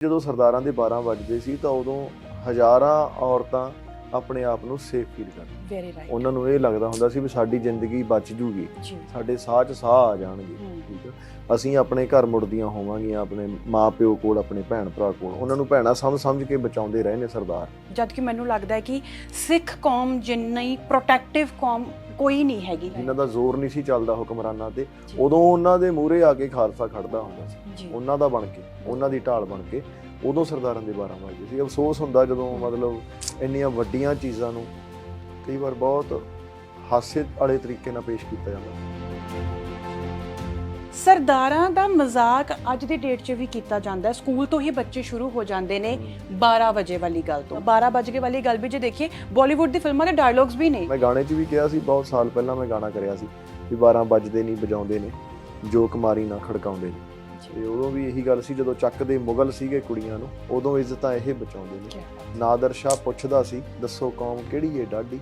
ਜਦੋਂ ਸਰਦਾਰਾਂ ਦੇ 12 ਵੱਜਦੇ ਸੀ ਤਾਂ ਉਦੋਂ ਹਜ਼ਾਰਾਂ ਔਰਤਾਂ ਆਪਣੇ ਆਪ ਨੂੰ ਸੇਫ ਫੀਲ ਕਰਦੀਆਂ। Very right. ਉਹਨਾਂ ਨੂੰ ਇਹ ਲੱਗਦਾ ਹੁੰਦਾ ਸੀ ਵੀ ਸਾਡੀ ਜ਼ਿੰਦਗੀ ਬਚ ਜੂਗੀ, ਸਾਡੇ ਸਾਹ 'ਚ ਸਾਹ ਆ ਜਾਣਗੇ। ਠੀਕ ਹੈ, ਅਸੀਂ ਆਪਣੇ ਘਰ ਮੁੜਦੀਆਂ ਹੋਵਾਂਗੀਆਂ, ਆਪਣੇ ਮਾਂ-ਪਿਓ ਕੋਲ, ਆਪਣੇ ਭੈਣ ਭਰਾ ਕੋਲ। ਉਹਨਾਂ ਨੂੰ ਭੈਣਾਂ ਸਮਝ ਕੇ ਬਚਾਉਂਦੇ ਰਹੇ ਨੇ ਸਰਦਾਰ। ਜਦ ਕਿ ਮੈਨੂੰ ਲੱਗਦਾ ਹੈ ਕਿ ਸਿੱਖ ਕੌਮ ਜਿੰਨੀ ਪ੍ਰੋਟੈਕਟਿਵ ਕੌਮ ਕੋਈ ਨਹੀਂ ਹੈਗੀ, ਜਿਨ੍ਹਾਂ ਦਾ ਜ਼ੋਰ ਨਹੀਂ ਸੀ ਚੱਲਦਾ ਹੁਕਮਰਾਨਾਂ ਤੇ, ਉਦੋਂ ਉਹਨਾਂ ਦੇ ਮੂਹਰੇ ਆ ਕੇ ਖਾਲਸਾ ਖੜਦਾ ਹੁੰਦਾ ਸੀ, ਉਹਨਾਂ ਦਾ ਬਣ ਕੇ, ਉਹਨਾਂ ਦੀ ਢਾਲ ਬਣ ਕੇ। ਉਦੋਂ ਸਰਦਾਰਾਂ ਦੇ 12 ਵਜੇ ਸੀ। ਅਫਸੋਸ ਹੁੰਦਾ ਜਦੋਂ ਮਤਲਬ ਇੰਨੀਆਂ ਵੱਡੀਆਂ ਚੀਜ਼ਾਂ ਨੂੰ ਕਈ ਵਾਰ ਬਹੁਤ ਹਾਸੇ ਵਾਲੇ ਤਰੀਕੇ ਨਾਲ ਪੇਸ਼ ਕੀਤਾ ਜਾਂਦਾ। ਸਰਦਾਰਾਂ ਦਾ ਮਜ਼ਾਕ ਅੱਜ ਦੀ ਡੇਟ 'ਚ ਵੀ ਕੀਤਾ ਜਾਂਦਾ। ਸਕੂਲ ਤੋਂ ਹੀ ਬੱਚੇ ਸ਼ੁਰੂ ਹੋ ਜਾਂਦੇ ਨੇ 12 ਵਜੇ ਵਾਲੀ ਗੱਲ ਤੋਂ। 12 ਵਜੇ ਵਾਲੀ ਗੱਲ ਵੀ ਜੇ ਦੇਖੀਏ, ਬਾਲੀਵੁੱਡ ਦੀ ਫਿਲਮਾਂ ਦੇ ਡਾਇਲੌਗਸ ਵੀ ਨੇ। ਮੈਂ ਗਾਣੇ 'ਚ ਵੀ ਕਿਹਾ ਸੀ, ਬਹੁਤ ਸਾਲ ਪਹਿਲਾਂ ਮੈਂ ਗਾਣਾ ਕਰਿਆ ਸੀ ਵੀ 12 ਵੱਜਦੇ ਨਹੀਂ ਵਜਾਉਂਦੇ ਨੇ, ਜੋ ਕੁਮਾਰੀ ਨਾ ਖੜਕਾਉਂਦੇ ਨੇ। ਤੇ ਉਦੋਂ ਵੀ ਇਹੀ ਗੱਲ ਸੀ, ਜਦੋਂ ਚੱਕਦੇ ਮੁਗਲ ਸੀਗੇ ਕੁੜੀਆਂ ਨੂੰ, ਉਦੋਂ ਇੱਜ਼ਤਾਂ ਇਹ ਬਚਾਉਂਦੇ ਨੇ। ਨਾਦਰ ਸ਼ਾਹ ਪੁੱਛਦਾ ਸੀ, ਦੱਸੋ ਕੌਮ ਕਿਹੜੀ ਏ ਡਾਢੀ,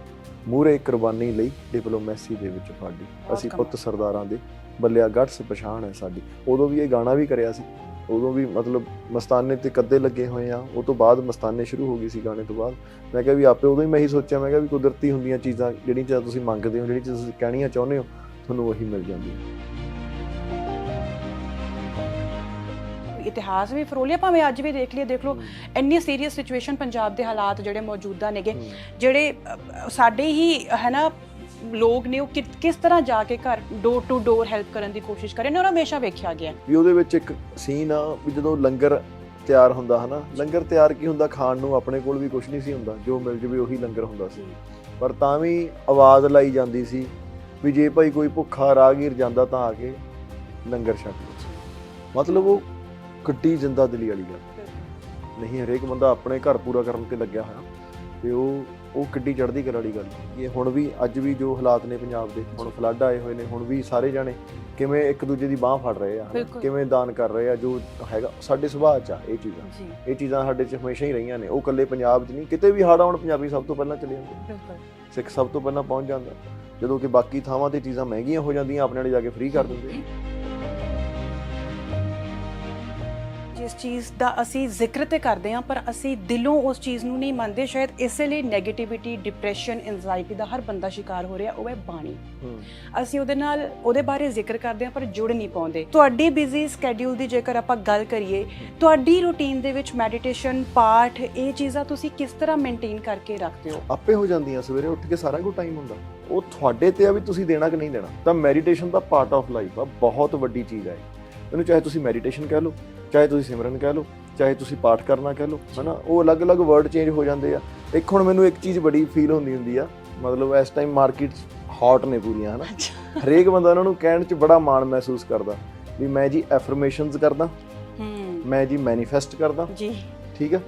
ਮੂਹਰੇ ਕੁਰਬਾਨੀ ਲਈ ਡਿਪਲੋਮੈਸੀ ਦੇ ਵਿੱਚ ਫਾਡੀ। ਅਸੀਂ ਪੁੱਤ ਸਰਦਾਰਾਂ ਦੇ, ਬੱਲਿਆ ਗੜ੍ਹ ਪਛਾਣ ਹੈ ਸਾਡੀ। ਉਦੋਂ ਵੀ ਇਹ ਗਾਣਾ ਵੀ ਕਰਿਆ ਸੀ। ਉਦੋਂ ਵੀ ਮਤਲਬ ਮਸਤਾਨੇ ਤੇ ਕੱਦੇ ਲੱਗੇ ਹੋਏ ਆ। ਉਹ ਤੋਂ ਬਾਅਦ ਮਸਤਾਨੇ ਸ਼ੁਰੂ ਹੋ ਗਈ ਸੀ ਗਾਣੇ ਤੋਂ ਬਾਅਦ। ਮੈਂ ਕਿਹਾ ਵੀ ਆਪੇ ਉਦੋਂ ਹੀ ਮੈਂ ਇਹੀ ਸੋਚਿਆ, ਮੈਂ ਕਿਹਾ ਵੀ ਕੁਦਰਤੀ ਹੁੰਦੀਆਂ ਚੀਜ਼ਾਂ, ਜਿਹੜੀ ਚੀਜ਼ਾਂ ਤੁਸੀਂ ਮੰਗਦੇ ਹੋ, ਜਿਹੜੀ ਚੀਜ਼ਾਂ ਤੁਸੀਂ ਕਹਿਣੀਆਂ ਚਾਹੁੰਦੇ ਹੋ, ਤੁਹਾਨੂੰ ਉਹੀ ਮਿਲ ਜਾਂਦੀ ਹੈ। ਇਤਿਹਾਸ ਵੀ ਫਰੋਲਿਆ, ਭਾਵੇਂ ਅੱਜ ਵੀ ਦੇਖ ਲਓ ਇੰਨੀ ਸੀਰੀਅਸ ਸਿਚੁਏਸ਼ਨ ਪੰਜਾਬ ਦੇ ਹਾਲਾਤ ਜਿਹੜੇ ਮੌਜੂਦਾ ਨੇਗੇ, ਜਿਹੜੇ ਸਾਡੇ ਹੀ ਹੈ ਨਾ ਲੋਕ ਨੇ, ਉਹ ਕਿਸ ਤਰ੍ਹਾਂ ਜਾ ਕੇ ਘਰ ਡੋਰ ਟੂ ਡੋਰ ਹੈਲਪ ਕਰਨ ਦੀ ਕੋਸ਼ਿਸ਼ ਕਰੇ ਨੇ, ਔਰ ਹਮੇਸ਼ਾ ਵੇਖਿਆ ਗਿਆ ਵੀ ਉਹਦੇ ਵਿੱਚ ਇੱਕ ਸੀਨ ਆ ਵੀ ਜਦੋਂ ਲੰਗਰ ਤਿਆਰ ਹੁੰਦਾ ਹਨਾ। ਲੰਗਰ ਤਿਆਰ ਕੀ ਹੁੰਦਾ, ਖਾਣ ਨੂੰ ਆਪਣੇ ਕੋਲ ਵੀ ਕੁਝ ਨਹੀਂ ਸੀ ਹੁੰਦਾ, ਜੋ ਮਿਲ ਜਵੇ ਉਹੀ ਲੰਗਰ ਹੁੰਦਾ ਸੀ। ਪਰ ਤਾਂ ਵੀ ਆਵਾਜ਼ ਲਾਈ ਜਾਂਦੀ ਸੀ ਵੀ ਜੇ ਭਾਈ ਕੋਈ ਭੁੱਖਾ ਰਾਹਗੀਰ ਜਾਂਦਾ ਤਾਂ ਆ ਕੇ ਲੰਗਰ ਛਕ ਲਓ। ਮਤਲਬ ਉਹ ਕਿੱਡੀ ਜ਼ਿੰਦਾ ਦਿਲੀ ਵਾਲੀ ਗੱਲ ਨਹੀਂ। ਹਰੇਕ ਬੰਦਾ ਆਪਣੇ ਘਰ ਪੂਰਾ ਕਰਨ ਤੇ ਲੱਗਿਆ ਹੋਇਆ, ਤੇ ਉਹ ਕਿੱਡੀ ਚੜ੍ਹਦੀ ਕਲਾ ਵਾਲੀ ਗੱਲ। ਇਹ ਹੁਣ ਵੀ, ਅੱਜ ਵੀ ਜੋ ਹਾਲਾਤ ਨੇ ਪੰਜਾਬ ਦੇ, ਹੁਣ ਫਲੱਡ ਆਏ ਹੋਏ ਨੇ, ਹੁਣ ਵੀ ਸਾਰੇ ਜਾਣੇ ਕਿਵੇਂ ਇੱਕ ਦੂਜੇ ਦੀ ਬਾਹ ਫੜ ਰਹੇ ਆ, ਕਿਵੇਂ ਦਾਨ ਕਰ ਰਹੇ ਆ। ਜੋ ਹੈਗਾ ਸਾਡੇ ਸੁਭਾਅ 'ਚ ਆ ਇਹ ਚੀਜ਼ਾਂ ਸਾਡੇ 'ਚ ਹਮੇਸ਼ਾ ਹੀ ਰਹੀਆਂ ਨੇ। ਉਹ ਇਕੱਲੇ ਪੰਜਾਬ 'ਚ ਨਹੀਂ, ਕਿਤੇ ਵੀ ਹੜ੍ਹ ਆਉਣ ਪੰਜਾਬੀ ਸਭ ਤੋਂ ਪਹਿਲਾਂ ਚਲੇ ਜਾਂਦੇ, ਸਿੱਖ ਸਭ ਤੋਂ ਪਹਿਲਾਂ ਪਹੁੰਚ ਜਾਂਦਾ। ਜਦੋਂ ਕਿ ਬਾਕੀ ਥਾਵਾਂ ਤੇ ਚੀਜ਼ਾਂ ਮਹਿੰਗੀਆਂ ਹੋ ਜਾਂਦੀਆਂ, ਆਪਣੇ ਵਾਲੇ ਜਾ ਕੇ ਫ੍ਰੀ ਕਰ ਦਿੰਦੇ। ਜਿਸ ਚੀਜ਼ ਦਾ ਅਸੀਂ ਜ਼ਿਕਰ ਤੇ ਕਰਦੇ ਹਾਂ, ਪਰ ਅਸੀਂ ਦਿਲੋਂ ਉਸ ਚੀਜ਼ ਨੂੰ ਨਹੀਂ ਮੰਨਦੇ। ਸ਼ਾਇਦ ਇਸੇ ਲਈ ਨੈਗੇਟਿਵਿਟੀ, ਡਿਪਰੈਸ਼ਨ, ਐਂਜ਼ਾਈਟੀ ਦਾ ਹਰ ਬੰਦਾ ਸ਼ਿਕਾਰ ਹੋ ਰਿਹਾ। ਉਹ ਹੈ ਬਾਣੀ। ਅਸੀਂ ਉਹਦੇ ਬਾਰੇ ਜ਼ਿਕਰ ਕਰਦੇ ਹਾਂ, ਪਰ ਜੁੜ ਨਹੀਂ ਪਾਉਂਦੇ। ਤੁਹਾਡੀ ਬਿਜ਼ੀ ਸਕੈਡਿਊਲ ਦੀ ਜੇਕਰ ਆਪਾਂ ਗੱਲ ਕਰੀਏ, ਤੁਹਾਡੀ ਰੂਟੀਨ ਦੇ ਵਿੱਚ ਮੈਡੀਟੇਸ਼ਨ, ਪਾਠ, ਇਹ ਚੀਜ਼ਾਂ ਤੁਸੀਂ ਕਿਸ ਤਰ੍ਹਾਂ ਮੇਨਟੇਨ ਕਰਕੇ ਰੱਖਦੇ ਹੋ? ਆਪੇ ਹੋ ਜਾਂਦੀਆਂ। ਸਵੇਰੇ ਉੱਠ ਕੇ ਸਾਰਾ ਕੁਝ ਟਾਈਮ ਹੁੰਦਾ, ਉਹ ਤੁਹਾਡੇ ਤੇ ਆ ਵੀ ਤੁਸੀਂ ਦੇਣਾ ਕਿ ਨਹੀਂ ਦੇਣਾ। ਤਾਂ meditation the part of life ਆ, ਬਹੁਤ ਵੱਡੀ ਚੀਜ਼ ਹੈ ਇਹਨੂੰ। ਚਾਹੇ ਤੁਸੀਂ ਮੈਡੀਟੇਸ਼ਨ ਕਹਿ ਲਓ, ਚਾਹੇ ਤੁਸੀਂ ਸਿਮਰਨ ਕਹਿ ਲਓ, ਚਾਹੇ ਤੁਸੀਂ ਪਾਠ ਕਰਨਾ ਕਹਿ ਲਓ, ਹੈ ਨਾ। ਉਹ ਅਲੱਗ-ਅਲੱਗ ਵਰਡ ਚੇਂਜ ਹੋ ਜਾਂਦੇ ਆ। ਇੱਕ ਹੁਣ ਮੈਨੂੰ ਇੱਕ ਚੀਜ਼ ਬੜੀ ਫੀਲ ਹੁੰਦੀ ਆ, ਮਤਲਬ ਇਸ ਟਾਈਮ ਮਾਰਕੀਟ ਹੌਟ ਨੇ ਪੂਰੀਆਂ, ਹੈ ਨਾ। ਹਰੇਕ ਬੰਦਾ ਉਹਨਾਂ ਨੂੰ ਕਹਿਣ 'ਚ ਬੜਾ ਮਾਣ ਮਹਿਸੂਸ ਕਰਦਾ ਵੀ ਮੈਂ ਜੀ ਐਫਰਮੇਸ਼ਨਸ ਕਰਦਾ, ਮੈਂ ਜੀ ਮੈਨੀਫੈਸਟ ਕਰਦਾ ਜੀ, ਠੀਕ ਆ,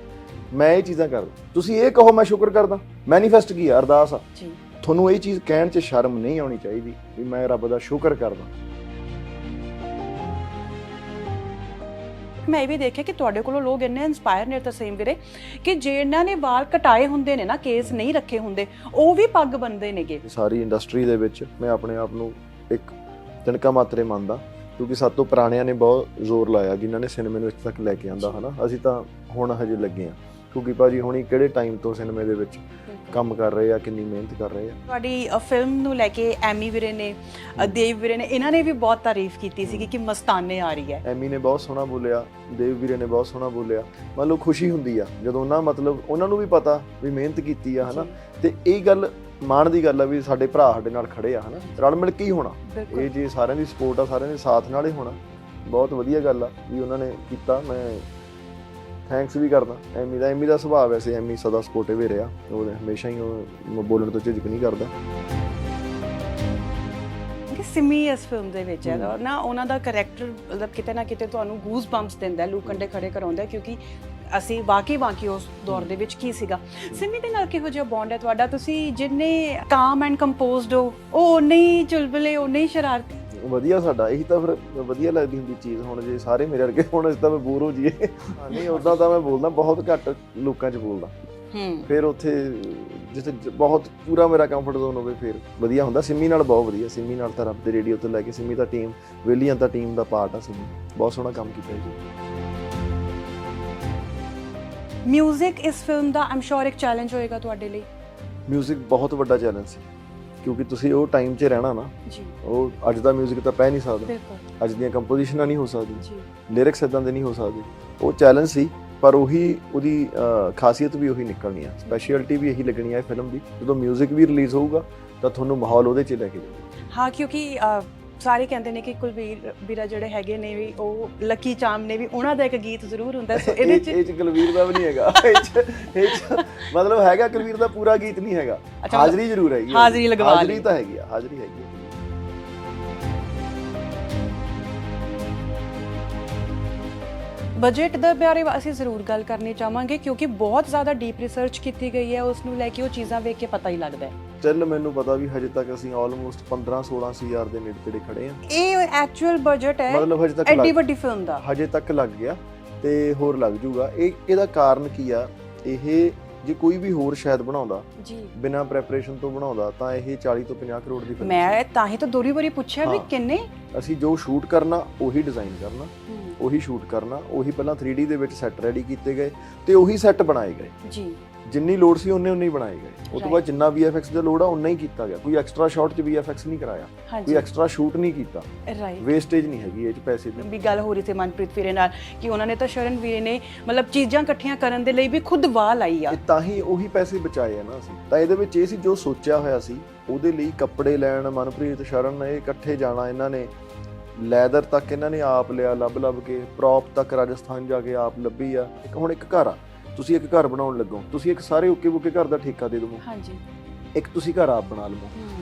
ਮੈਂ ਇਹ ਚੀਜ਼ਾਂ ਕਰਦਾ। ਤੁਸੀਂ ਇਹ ਕਹੋ ਮੈਂ ਸ਼ੁਕਰ ਕਰਦਾ। ਮੈਨੀਫੈਸਟ ਕੀ ਆ? ਅਰਦਾਸ ਆ। ਤੁਹਾਨੂੰ ਇਹ ਚੀਜ਼ ਕਹਿਣ 'ਚ ਸ਼ਰਮ ਨਹੀਂ ਆਉਣੀ ਚਾਹੀਦੀ ਵੀ ਮੈਂ ਰੱਬ ਦਾ ਸ਼ੁਕਰ ਕਰਦਾ। ਮੈਂ ਇਹ ਵੀ ਦੇਖਿਆ ਕਿ ਤੁਹਾਡੇ ਕੋਲੋਂ ਲੋਕ ਇੰਨੇ ਇੰਸਪਾਇਰ ਨੇ ਤਰਸੇਮ ਵੀਰੇ, ਕਿ ਜਿਹਨਾਂ ਨੇ ਵਾਲ ਕਟਾਏ ਹੁੰਦੇ ਨੇ ਨਾ, ਕੇਸ ਨਹੀਂ ਰੱਖੇ ਹੁੰਦੇ, ਉਹ ਵੀ ਪੱਗ ਬੰਨਦੇ ਨੇਗੇ। ਸਾਰੀ ਇੰਡਸਟਰੀ ਦੇ ਵਿੱਚ ਮੈਂ ਆਪਣੇ ਆਪ ਨੂੰ ਇੱਕ ਤਿਣਕਾ ਮਾਤਰੇ ਮੰਨਦਾ, ਕਿਉਂਕਿ ਸਭ ਤੋਂ ਪੁਰਾਣਿਆਂ ਨੇ ਬਹੁਤ ਜ਼ੋਰ ਲਾਇਆ, ਜਿਨ੍ਹਾਂ ਨੇ ਸਿਨੇਮੇ ਨੂੰ ਇੱਥੇ ਤੱਕ ਲੈ ਕੇ ਆਂਦਾ, ਹੈ ਨਾ। ਅਸੀਂ ਤਾਂ ਹੁਣ ਹਜੇ ਲੱਗੇ ਹਾਂ, ਕਿਉਂਕਿ ਭਾਜੀ ਹੁਣੀ ਕਿਹੜੇ ਟਾਈਮ ਤੋਂ ਸਿਨੇਮੇ ਦੇ ਵਿੱਚ ਕੰਮ ਕਰ ਰਹੇ ਆ, ਕਿੰਨੀ ਮਿਹਨਤ ਕਰ ਰਹੇ ਆ। ਤੁਹਾਡੀ ਫਿਲਮ ਨੂੰ ਲੈ ਕੇ ਐਮੀ ਵੀਰੇ ਨੇ, ਦੇਵ ਵੀਰੇ ਨੇ, ਇਹਨਾਂ ਨੇ ਵੀ ਬਹੁਤ ਤਾਰੀਫ ਕੀਤੀ ਸੀ ਕਿ ਮਸਤਾਨੇ ਆ ਰਹੀ ਹੈ। ਐਮੀ ਨੇ ਬਹੁਤ ਸੋਹਣਾ ਬੋਲਿਆ, ਦੇਵ ਵੀਰੇ ਨੇ ਬਹੁਤ ਸੋਹਣਾ ਬੋਲਿਆ। ਮਤਲਬ ਖੁਸ਼ੀ ਹੁੰਦੀ ਆ ਜਦੋਂ ਉਹਨਾਂ ਨੂੰ ਵੀ ਪਤਾ ਵੀ ਮਿਹਨਤ ਕੀਤੀ ਆ, ਹੈ ਨਾ। ਤੇ ਇਹ ਗੱਲ ਮਾਣ ਦੀ ਗੱਲ ਆ ਵੀ ਸਾਡੇ ਭਰਾ ਸਾਡੇ ਨਾਲ ਖੜੇ ਆ, ਹੈ ਨਾ। ਰਲ ਮਿਲ ਕੇ ਹੀ ਹੋਣਾ ਇਹ, ਜੇ ਸਾਰਿਆਂ ਦੀ ਸਪੋਰਟ ਆ, ਸਾਰਿਆਂ ਦੇ ਸਾਥ ਨਾਲ ਹੀ ਹੋਣਾ। ਬਹੁਤ ਵਧੀਆ ਗੱਲ ਆ ਵੀ ਉਹਨਾਂ ਨੇ ਕੀਤਾ। ਮੈਂ ਥੈਂਕਸ ਵੀ ਕਰਦਾ ਐਮੀ ਦਾ ਸੁਭਾਅ। ਵੈਸੇ ਐਮੀ ਸਦਾ ਸਪੋਰਟਿਵ ਹੀ ਰਿਹਾ, ਉਹ ਹਮੇਸ਼ਾ ਹੀ ਉਹ ਬੋਲਣ ਤੋਂ ਝਿਜਕ ਨਹੀਂ ਕਰਦਾ। ਸਿਮੀ ਇਸ ਫਿਲਮ ਦੇ ਵਿੱਚ ਹੈ ਨਾ, ਉਹਨਾਂ ਦਾ ਕਰੈਕਟਰ ਮਤਲਬ ਕਿਤੇ ਨਾ ਕਿਤੇ ਤੁਹਾਨੂੰ ਗੂਜ਼ ਬੰਪਸ ਦਿੰਦਾ, ਲੂ ਕੰਡੇ ਖੜੇ ਕਰਾਉਂਦਾ, ਕਿਉਂਕਿ ਅਸੀਂ ਵਾਕਈ ਉਸ ਦੌਰ ਦੇ ਵਿੱਚ ਕੀ ਸੀਗਾ। ਸਿਮੀ ਦੇ ਨਾਲ ਕਿਹੋ ਜਿਹਾ ਬੌਂਡ ਹੈ ਤੁਹਾਡਾ? ਤੁਸੀਂ ਜਿੰਨੇ ਕਾਮ ਐਂਡ ਕੰਪੋਜ਼ਡ ਹੋ, ਉਹ ਉਨੇ ਹੀ ਚੁਲਬਲੇ, ਉਨੇ ਹੀ ਸ਼ਰਾਰਤੀ। ਵਧੀਆ ਸਾਡਾ ਇਹੀ ਤਾਂ ਫਿਰ ਵਧੀਆ ਲੱਗਦੀ ਹੁੰਦੀ ਚੀਜ਼। ਹੁਣ ਜੇ ਸਾਰੇ ਮੇਰੇ ਵਰਗੇ ਹੁਣ ਇਸ ਤਾਂ ਮੈਂ ਬੋਰ ਹੋ ਜਾਈਏ। ਨਹੀਂ, ਉੱਦਾਂ ਤਾਂ ਮੈਂ ਬੋਲਦਾ, ਬਹੁਤ ਘੱਟ ਲੋਕਾਂ 'ਚ ਬੋਲਦਾ। ਫਿਰ ਉੱਥੇ ਜਿੱਥੇ ਬਹੁਤ ਪੂਰਾ ਮੇਰਾ ਕੰਫਰਟ ਜ਼ੋਨ ਹੋਵੇ ਫਿਰ ਵਧੀਆ ਹੁੰਦਾ। ਸਿੰਮੀ ਨਾਲ ਬਹੁਤ ਵਧੀਆ। ਸਿੰਮੀ ਨਾਲ ਤਾਂ ਰੱਬ ਦੇ ਰੇਡੀਓ ਤੋਂ ਲੈ ਕੇ, ਸਿੰਮੀ ਦਾ ਟੀਮ, ਵੇਲੀਆਂ ਤਾਂ ਟੀਮ ਦਾ ਪਾਰਟ ਆ। ਸਿੰਮੀ ਬਹੁਤ ਸੋਹਣਾ ਕੰਮ ਕੀਤਾ ਜੀ। ਮਿਊਜ਼ਿਕ ਇਸ ਫਿਲਮ ਦਾ ਆਮ ਸ਼ੋਰ ਇੱਕ ਚੈਲੰਜ ਹੋਏਗਾ ਤੁਹਾਡੇ ਲਈ। ਮਿਊਜ਼ਿਕ ਬਹੁਤ ਵੱਡਾ ਚੈਲੰਜ ਸੀ, ਕਿਉਂਕਿ ਤੁਸੀਂ ਉਹ ਟਾਈਮ 'ਚ ਰਹਿਣਾ ਨਾ। ਜੀ ਉਹ ਅੱਜ ਦਾ ਮਿਊਜ਼ਿਕ ਤਾਂ ਪੈ ਨਹੀਂ ਸਕਦਾ, ਬਿਲਕੁਲ ਅੱਜ ਦੀਆਂ ਕੰਪੋਜੀਸ਼ਨਾਂ ਨਹੀਂ ਹੋ ਸਕਦੀਆਂ, ਜੀ ਲਿਰਿਕਸ ਇਦਾਂ ਦੇ ਨਹੀਂ ਹੋ ਸਕਦੇ। ਉਹ ਚੈਲੰਜ ਸੀ, ਪਰ ਉਹਦੀ ਖਾਸੀਅਤ ਵੀ ਉਹੀ ਨਿਕਲਣੀ ਆ, ਸਪੈਸ਼ਲਿਟੀ ਵੀ ਇਹੀ ਲੱਗਣੀ ਆ ਫਿਲਮ ਦੀ। ਜਦੋਂ ਮਿਊਜ਼ਿਕ ਵੀ ਰਿਲੀਜ਼ ਹੋਊਗਾ ਤਾਂ ਤੁਹਾਨੂੰ ਮਾਹੌਲ ਉਹਦੇ 'ਚ ਲੈ ਕੇ ਜਾਊਗਾ। ਹਾਂ, ਕਿਉਂਕਿ ਸਾਰੇ ਕਹਿੰਦੇ ਨੇ ਕਿ ਕੁਲਵੀਰ ਵੀਰਾ ਜਿਹੜੇ ਹੈਗੇ ਨੇ ਵੀ ਉਹ ਲੱਕੀ ਚਾਮ ਨੇ ਵੀ ਉਹਨਾਂ ਦਾ ਇੱਕ ਗੀਤ ਜ਼ਰੂਰ ਹੁੰਦਾ, ਸੋ ਇਹਦੇ 'ਚ ਇਹ 'ਚ ਕੁਲਵੀਰ ਦਾ ਵੀ ਨਹੀਂ ਹੈਗਾ, ਇਹ 'ਚ ਮਤਲਬ ਹੈਗਾ ਕੁਲਵੀਰ ਦਾ ਪੂਰਾ ਗੀਤ ਨਹੀਂ ਹੈਗਾ, ਹਾਜ਼ਰੀ ਜ਼ਰੂਰ ਹੈਗੀ, ਹਾਜ਼ਰੀ ਲਗਵਾ ਲਈ, ਹਾਜ਼ਰੀ ਤਾਂ ਹੈਗੀ ਆ, ਹਾਜ਼ਰੀ ਹੈਗੀ ਆ। ਬਜਟ ਦੇ ਬਾਰੇ ਅਸੀਂ ਜ਼ਰੂਰ ਗੱਲ ਕਰਨੀ ਚਾਹਾਂਗੇ, ਕਿਉਂਕਿ ਬਹੁਤ ਜ਼ਿਆਦਾ ਡੀਪ ਰਿਸਰਚ ਕੀਤੀ ਗਈ ਹੈ ਉਸ ਨੂੰ ਲੈ ਕੇ, ਉਹ ਚੀਜ਼ਾਂ ਵੇਖ ਕੇ ਪਤਾ ਹੀ ਲੱਗਦਾ ਹੈ। ਚੱਲ ਮੈਨੂੰ ਪਤਾ ਵੀ ਹਜੇ ਤੱਕ ਅਸੀਂ ਆਲਮੋਸਟ 15-16 ਹਜ਼ਾਰ ਦੇ ਨੇੜੇ ਖੜੇ ਆ। ਇਹ ਐਕਚੁਅਲ ਬਜਟ ਹੈ ਮਤਲਬ ਹਜੇ ਤੱਕ ਐਡੀ ਵੱਡੀ ਫਿਲਮ ਦਾ, ਹਜੇ ਤੱਕ ਲੱਗ ਗਿਆ ਤੇ ਹੋਰ ਲੱਗ ਜੂਗਾ। ਇਹਦਾ ਕਾਰਨ ਕੀ ਆ? ਇਹ ਜੇ ਕੋਈ ਵੀ ਹੋਰ ਸ਼ਾਇਦ ਬਣਾਉਂਦਾ ਜੀ ਬਿਨਾਂ ਪ੍ਰੈਪਰੇਸ਼ਨ ਤੋਂ ਬਣਾਉਂਦਾ ਤਾਂ ਇਹ 40 ਤੋਂ 50 ਕਰੋੜ ਦੀ ਫਿਲਮ ਮੈਂ ਤਾਂ ਹੀ ਤਾਂ ਦੋਰੀ ਵਾਰੀ ਪੁੱਛਿਆ ਵੀ ਕਿੰਨੇ। ਅਸੀਂ ਜੋ ਸ਼ੂਟ ਕਰਨਾ ਉਹੀ ਡਿਜ਼ਾਈਨ ਕਰਨਾ, ਉਹੀ ਸ਼ੂਟ ਕਰਨਾ, ਉਹੀ ਪਹਿਲਾਂ 3D ਦੇ ਵਿੱਚ ਸੈੱਟ ਰੈਡੀ ਕੀਤੇ ਗਏ ਤੇ ਉਹੀ ਸੈੱਟ ਬਣਾਏ ਗਏ ਜੀ। ਜਿੰਨੀ ਲੋੜ ਸੀ ਉਹਨੇ ਹੀ ਬਣਾਏ ਗਏ। ਉਸ ਤੋਂ ਬਾਅਦ ਜਿੰਨਾ VFX ਦਾ ਲੋੜ ਆ ਉਨਾ ਹੀ ਕੀਤਾ ਗਿਆ। ਕੋਈ ਐਕਸਟਰਾ ਸ਼ਾਟ 'ਚ VFX ਨਹੀਂ ਕਰਾਇਆ, ਕੋਈ ਐਕਸਟਰਾ ਸ਼ੂਟ ਨਹੀਂ ਕੀਤਾ, ਵੇਸਟੇਜ ਨਹੀਂ ਹੈਗੀ ਇਹ 'ਚ ਪੈਸੇ ਦੀ। ਵੀ ਗੱਲ ਹੋ ਰਹੀ ਸੀ ਮਨਪ੍ਰੀਤ ਵੀਰੇ ਨਾਲ ਕਿ ਉਹਨਾਂ ਨੇ ਤਾਂ ਸ਼ਰਨ ਵੀਰੇ ਨੇ ਮਤਲਬ ਚੀਜ਼ਾਂ ਇਕੱਠੀਆਂ ਕਰਨ ਦੇ ਲਈ ਵੀ ਖੁਦ ਵਾਹ ਲਾਈ ਆ, ਤਾਂ ਹੀ ਉਹੀ ਪੈਸੇ ਬਚਾਏ ਆ ਨਾ ਅਸੀਂ। ਤਾਂ ਇਹਦੇ ਵਿੱਚ ਇਹ ਸੀ ਜੋ ਸੋਚਿਆ ਹੋਇਆ ਸੀ ਉਹਦੇ ਲਈ ਕੱਪੜੇ ਲੈਣ ਮਨਪ੍ਰੀਤ ਸ਼ਰਨ ਇਹ ਇਕੱਠੇ ਜਾਣਾ, ਇਹਨਾਂ ਨੇ ਲੈਦਰ ਤੱਕ ਇਹਨਾਂ ਨੇ ਆਪ ਲਿਆ ਲੱਭ ਕੇ, ਪ੍ਰੌਪ ਤੱਕ ਰਾਜਸਥਾਨ ਜਾ ਕੇ ਆਪ ਲੱਭੀ ਆ। ਹੁਣ ਇੱਕ ਘਰ ਆ, ਤੁਸੀਂ ਇੱਕ ਘਰ ਬਣਾਉਣ ਲੱਗੋ, ਤੁਸੀਂ ਇੱਕ ਸਾਰੇ ਓਕੇ ਬੁਕੇ ਘਰ ਦਾ ਠੇਕਾ ਦੇ ਦਿਓ। ਹਾਂਜੀ, ਇੱਕ ਤੁਸੀਂ ਘਰ ਆਪ ਬਣਾ ਲਵੋ।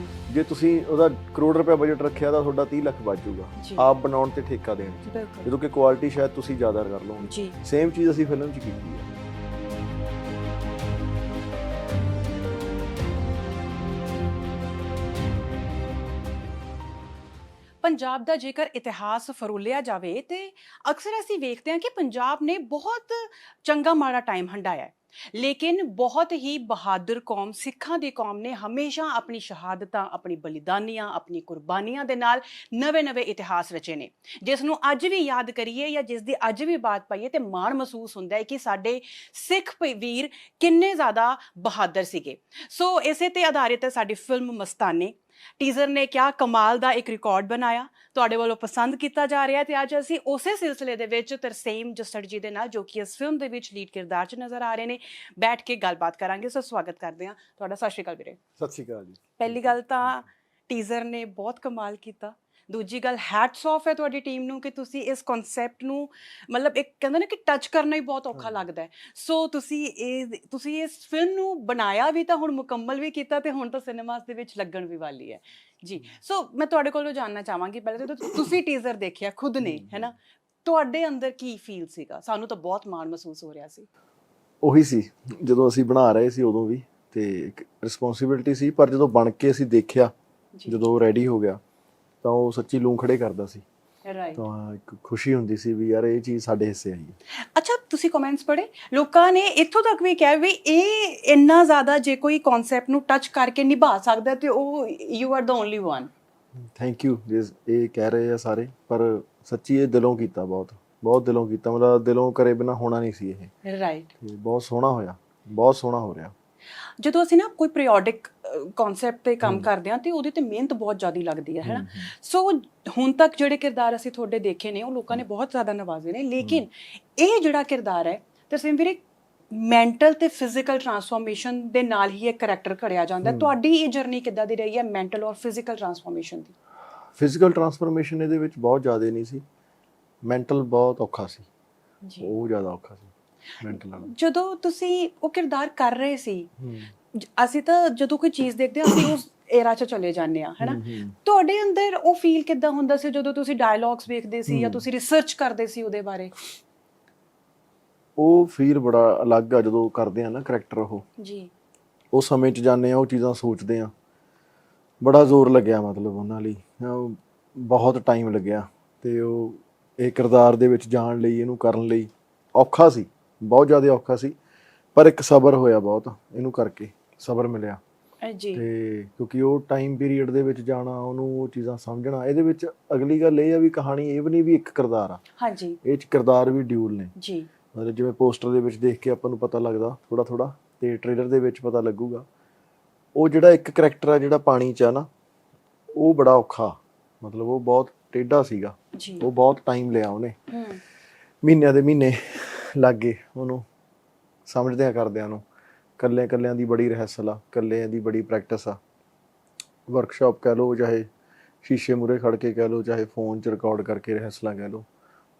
ਜੇ ਤੁਸੀਂ ਉਹਦਾ ਕਰੋੜ ਰੁਪਏ ਬਜਟ ਰੱਖਿਆ ਤਾਂ ਤੁਹਾਡਾ 30 ਲੱਖ ਬਚ ਜਾਊਗਾ ਆਪ ਬਣਾਉਣ ਤੇ ਠੇਕਾ ਦੇਣ, ਜਦੋਂ ਕਿ ਕੁਆਲਿਟੀ ਸ਼ਾਇਦ ਤੁਸੀਂ ਜ਼ਿਆਦਾ ਕਰ ਲਓਗੇ। ਸੇਮ ਚੀਜ਼ ਅਸੀਂ ਫਿਲਮ 'ਚ ਕੀਤੀ ਹੈ। ਪੰਜਾਬ ਦਾ ਜੇਕਰ ਇਤਿਹਾਸ ਫਰੋਲਿਆ ਜਾਵੇ ਤੇ ਅਕਸਰ ਅਸੀਂ ਵੇਖਦੇ ਹਾਂ ਕਿ ਪੰਜਾਬ ਨੇ ਬਹੁਤ ਚੰਗਾ ਮਾੜਾ ਟਾਈਮ ਹੰਢਾਇਆ ਹੈ, ਲੇਕਿਨ ਬਹੁਤ ਹੀ ਬਹਾਦਰ ਕੌਮ ਸਿੱਖਾਂ ਦੀ ਕੌਮ ਨੇ ਹਮੇਸ਼ਾ ਆਪਣੀ ਸ਼ਹਾਦਤਾਂ, ਆਪਣੀ ਬਲੀਦਾਨੀਆਂ, ਆਪਣੀ ਕੁਰਬਾਨੀਆਂ ਦੇ ਨਾਲ ਨਵੇਂ-ਨਵੇਂ ਇਤਿਹਾਸ ਰਚੇ ਨੇ, ਜਿਸ ਨੂੰ ਅੱਜ ਵੀ ਯਾਦ ਕਰੀਏ ਜਾਂ ਜਿਸ ਦੀ ਅੱਜ ਵੀ ਬਾਤ ਪਾਈਏ ਤੇ ਮਾਣ ਮਹਿਸੂਸ ਹੁੰਦਾ ਹੈ ਕਿ ਸਾਡੇ ਸਿੱਖ ਵੀਰ ਕਿੰਨੇ ਜ਼ਿਆਦਾ ਬਹਾਦਰ ਸੀਗੇ। ਸੋ ਇਸੇ ਤੇ ਆਧਾਰਿਤ ਹੈ ਸਾਡੀ ਫਿਲਮ ਮਸਤਾਨੇ। ਟੀਜ਼ਰ ਨੇ ਕਿਆ ਕਮਾਲ ਦਾ ਇੱਕ ਰਿਕਾਰਡ ਬਣਾਇਆ, ਤੁਹਾਡੇ ਵੱਲੋਂ ਪਸੰਦ ਕੀਤਾ ਜਾ ਰਿਹਾ ਤੇ ਅੱਜ ਅਸੀਂ ਉਸੇ ਸਿਲਸਿਲੇ ਦੇ ਵਿੱਚ ਤਰਸੇਮ ਜੱਸੜ ਜੀ ਦੇ ਨਾਲ, ਜੋ ਕਿ ਇਸ ਫਿਲਮ ਦੇ ਵਿੱਚ ਲੀਡ ਕਿਰਦਾਰ 'ਚ ਨਜ਼ਰ ਆ ਰਹੇ ਨੇ, ਬੈਠ ਕੇ ਗੱਲਬਾਤ ਕਰਾਂਗੇ। ਸੋ ਸਵਾਗਤ ਕਰਦੇ ਹਾਂ ਤੁਹਾਡਾ। ਸਤਿ ਸ਼੍ਰੀ ਅਕਾਲ ਵੀਰੇ। ਸਤਿ ਸ਼੍ਰੀ ਅਕਾਲ ਜੀ। ਪਹਿਲੀ ਗੱਲ ਤਾਂ ਟੀਜ਼ਰ ਨੇ ਬਹੁਤ ਕਮਾਲ ਕੀਤਾ, ਦੂਜੀ ਗੱਲ ਹੈਟਸ ਆਫ ਹੈ ਤੁਹਾਡੀ ਟੀਮ ਨੂੰ ਕਿ ਤੁਸੀਂ ਇਸ ਕਨਸੈਪਟ ਨੂੰ ਮਤਲਬ ਇੱਕ ਕਹਿੰਦੇ ਨੇ ਕਿ ਟੱਚ ਕਰਨਾ ਹੀ ਬਹੁਤ ਔਖਾ ਲੱਗਦਾ ਹੈ। ਸੋ ਤੁਸੀਂ ਇਸ ਫਿਲਮ ਨੂੰ ਬਣਾਇਆ ਵੀ ਤਾਂ ਹੁਣ ਮੁਕੰਮਲ ਵੀ ਕੀਤਾ ਤੇ ਹੁਣ ਤਾਂ ਸਿਨੇਮਾਸ ਦੇ ਵਿੱਚ ਲੱਗਣ ਵੀ ਵਾਲੀ ਹੈ ਜੀ। ਸੋ ਮੈਂ ਤੁਹਾਡੇ ਕੋਲੋਂ ਜਾਣਨਾ ਚਾਹਾਂਗੀ, ਪਹਿਲੇ ਤਾਂ ਤੁਸੀਂ ਟੀਜ਼ਰ ਦੇਖਿਆ ਖੁਦ ਨੇ, ਹੈ ਨਾ, ਤੁਹਾਡੇ ਅੰਦਰ ਕੀ ਫੀਲ ਸੀਗਾ? ਸਾਨੂੰ ਤਾਂ ਬਹੁਤ ਮਾਣ ਮਹਿਸੂਸ ਹੋ ਰਿਹਾ ਸੀ। ਉਹੀ ਸੀ ਜਦੋਂ ਅਸੀਂ ਬਣਾ ਰਹੇ ਸੀ ਉਦੋਂ ਵੀ, ਤੇ ਇੱਕ ਰਿਸਪੌਂਸਿਬਿਲਟੀ ਸੀ, ਪਰ ਜਦੋਂ ਬਣ ਕੇ ਅਸੀਂ ਦੇਖਿਆ, ਜਦੋਂ ਰੈਡੀ ਹੋ ਗਿਆ ਤਾਂ ਉਹ ਸੱਚੀ ਲੂੰ ਖੜੇ ਕਰਦਾ ਸੀ। ਤਾਂ ਇੱਕ ਖੁਸ਼ੀ ਹੁੰਦੀ ਸੀ ਵੀ ਯਾਰ ਇਹ ਚੀਜ਼ ਸਾਡੇ ਹਿੱਸੇ ਆਈ ਹੈ। ਅੱਛਾ, ਤੁਸੀਂ ਕਮੈਂਟਸ ਪੜ੍ਹੇ? ਲੋਕਾਂ ਨੇ ਇੱਥੋਂ ਤੱਕ ਵੀ ਕਿਹਾ ਵੀ ਇਹ ਇੰਨਾ ਜ਼ਿਆਦਾ ਜੇ ਕੋਈ ਕਨਸੈਪਟ ਨੂੰ ਟੱਚ ਕਰਕੇ ਨਿਭਾ ਸਕਦਾ ਤੇ ਉਹ you are the only one. Thank you. ਇਹ ਕਹਿ ਰਹੇ ਆ ਸਾਰੇ, ਪਰ ਸੱਚੀ ਇਹ ਦਿਲੋਂ ਕੀਤਾ, ਬਹੁਤ ਦਿਲੋਂ ਕੀਤਾ, ਮਤਲਬ ਦਿਲੋਂ ਕਰੇ ਬਿਨਾ ਹੋਣਾ ਨਹੀਂ ਸੀ ਇਹ। ਰਾਈਟ। ਬਹੁਤ ਸੋਹਣਾ ਹੋਇਆ, ਬਹੁਤ ਸੋਹਣਾ ਹੋ ਰਿਹਾ। ਜਦੋਂ ਅਸੀਂ ਨਾ ਕੋਈ ਪੀਰੀਓਡਿਕ ਕਨਸੈਪਟ ਤੇ ਕੰਮ ਕਰਦੇ ਹਾਂ ਤੇ ਉਹਦੇ ਤੇ ਮਿਹਨਤ ਬਹੁਤ ਜ਼ਿਆਦਾ ਲੱਗਦੀ ਹੈ ਨਾ। ਸੋ ਹੁਣ ਤੱਕ ਜਿਹੜੇ ਕਿਰਦਾਰ ਅਸੀਂ ਤੁਹਾਡੇ ਦੇਖੇ ਨੇ ਉਹ ਲੋਕਾਂ ਨੇ ਬਹੁਤ ਜ਼ਿਆਦਾ ਨਵਾਜ਼ੇ ਨੇ, ਲੇਕਿਨ ਇਹ ਜਿਹੜਾ ਕਿਰਦਾਰ ਹੈ ਤਰਸੇਮ ਵੀਰੇ, ਮੈਂਟਲ ਤੇ ਫਿਜ਼ੀਕਲ ਟਰਾਂਸਫਾਰਮੇਸ਼ਨ ਦੇ ਨਾਲ ਹੀ ਇੱਕ ਕਰੈਕਟਰ ਘੜਿਆ ਜਾਂਦਾ। ਤੁਹਾਡੀ ਇਹ ਜਰਨੀ ਕਿੱਦਾਂ ਦੀ ਰਹੀ ਹੈ ਮੈਂਟਲ ਔਰ ਫਿਜ਼ੀਕਲ ਟਰਾਂਸਫਾਰਮੇਸ਼ਨ ਦੀ? ਫਿਜ਼ੀਕਲ ਟਰਾਂਸਫਾਰਮੇਸ਼ਨ ਇਹਦੇ ਵਿੱਚ ਬਹੁਤ ਜ਼ਿਆਦਾ ਨਹੀਂ ਸੀ, ਮੈਂਟਲ ਬਹੁਤ ਔਖਾ ਸੀ, ਉਹ ਜ਼ਿਆਦਾ ਔਖਾ ਸੀ ਮੈਂਟਲ ਨਾਲ। ਜਦੋਂ ਤੁਸੀਂ ਉਹ ਕਿਰਦਾਰ ਕਰ ਰਹੇ ਸੀ, ਅਸੀਂ ਤਾਂ ਜਦੋਂ ਕੋਈ ਚੀਜ਼ ਦੇਖਦੇ ਹਾਂ ਅਸੀਂ ਉਸ ਏਰਾ 'ਚ ਚਲੇ ਜਾਂਦੇ ਹਾਂ, ਹੈਨਾ, ਤੁਹਾਡੇ ਅੰਦਰ ਉਹ ਫੀਲ ਕਿੱਦਾਂ ਹੁੰਦਾ ਸੀ ਜਦੋਂ ਤੁਸੀਂ ਡਾਇਲੌਗਸ ਵੇਖਦੇ ਸੀ ਜਾਂ ਤੁਸੀਂ ਰਿਸਰਚ ਕਰਦੇ ਸੀ ਉਹਦੇ ਬਾਰੇ? ਉਹ ਫੀਲ ਬੜਾ ਅਲੱਗ ਆ ਜਦੋਂ ਕਰਦੇ ਆ ਨਾ ਕਰੈਕਟਰ। ਉਹ ਜੀ ਉਹ ਸਮੇਂ 'ਚ ਜਾਂਦੇ ਆ, ਉਹ ਚੀਜ਼ਾਂ ਸੋਚਦੇ ਆ, ਬੜਾ ਜ਼ੋਰ ਲੱਗਿਆ ਮਤਲਬ ਉਹਨਾਂ ਲਈ, ਬਹੁਤ ਟਾਈਮ ਲੱਗਿਆ। ਤੇ ਉਹ ਇਹ ਕਿਰਦਾਰ ਦੇ ਵਿੱਚ ਜਾਣ ਲਈ, ਇਹਨੂੰ ਕਰਨ ਲਈ ਔਖਾ ਸੀ, ਬਹੁਤ ਜ਼ਿਆਦਾ ਔਖਾ ਸੀ, ਪਰ ਇੱਕ ਸਬਰ ਹੋਇਆ ਬਹੁਤ, ਇਹਨੂੰ ਕਰਕੇ ਸਬਰ ਮਿਲਿਆ ਜੀ। ਤੇ ਕਿਉਂਕਿ ਉਹ ਟਾਈਮ ਪੀਰੀਅਡ ਦੇ ਵਿੱਚ ਜਾਣਾ, ਉਹਨੂੰ ਉਹ ਚੀਜ਼ਾਂ ਸਮਝਣਾ। ਇਹਦੇ ਵਿੱਚ ਅਗਲੀ ਗੱਲ ਇਹ ਆ ਵੀ ਕਹਾਣੀ ਇਹ ਵੀ ਨਹੀਂ ਵੀ ਇੱਕ ਕਿਰਦਾਰ ਆ, ਹਾਂਜੀ, ਇਹ 'ਚ ਕਿਰਦਾਰ ਵੀ ਡਿਊਲ ਨੇ ਜੀ। ਮਤਲਬ ਜਿਵੇਂ ਪੋਸਟਰ ਦੇ ਵਿੱਚ ਦੇਖ ਕੇ ਆਪਾਂ ਨੂੰ ਪਤਾ ਲੱਗਦਾ ਥੋੜਾ ਥੋੜਾ, ਤੇ ਟ੍ਰੇਲਰ ਦੇ ਵਿੱਚ ਪਤਾ ਲੱਗੂਗਾ। ਉਹ ਜਿਹੜਾ ਇੱਕ ਕਰੈਕਟਰ ਆ ਜਿਹੜਾ ਪਾਣੀ 'ਚ ਆ ਨਾ, ਉਹ ਬੜਾ ਔਖਾ, ਮਤਲਬ ਉਹ ਬਹੁਤ ਟੇਢਾ ਸੀਗਾ। ਜੀ ਉਹ ਬਹੁਤ ਟਾਈਮ ਲਿਆ ਉਹਨੇ, ਮਹੀਨਿਆਂ ਦੇ ਮਹੀਨੇ ਲੱਗ ਗਏ ਉਹਨੂੰ ਸਮਝਦਿਆਂ ਕਰਦਿਆਂ ਨੂੰ। ਕੱਲਿਆਂ ਦੀ ਬੜੀ ਰਿਹਰਸਲ ਆ, ਕੱਲਿਆਂ ਦੀ ਬੜੀ ਪ੍ਰੈਕਟਿਸ ਆ। ਵਰਕਸ਼ਾਪ ਕਹਿ ਲਓ, ਚਾਹੇ ਸ਼ੀਸ਼ੇ ਮੂਹਰੇ ਖੜ ਕੇ ਕਹਿ ਲਓ, ਚਾਹੇ ਫੋਨ 'ਚ ਰਿਕਾਰਡ ਕਰਕੇ ਰਿਹਰਸਲਾਂ ਕਹਿ ਲਓ,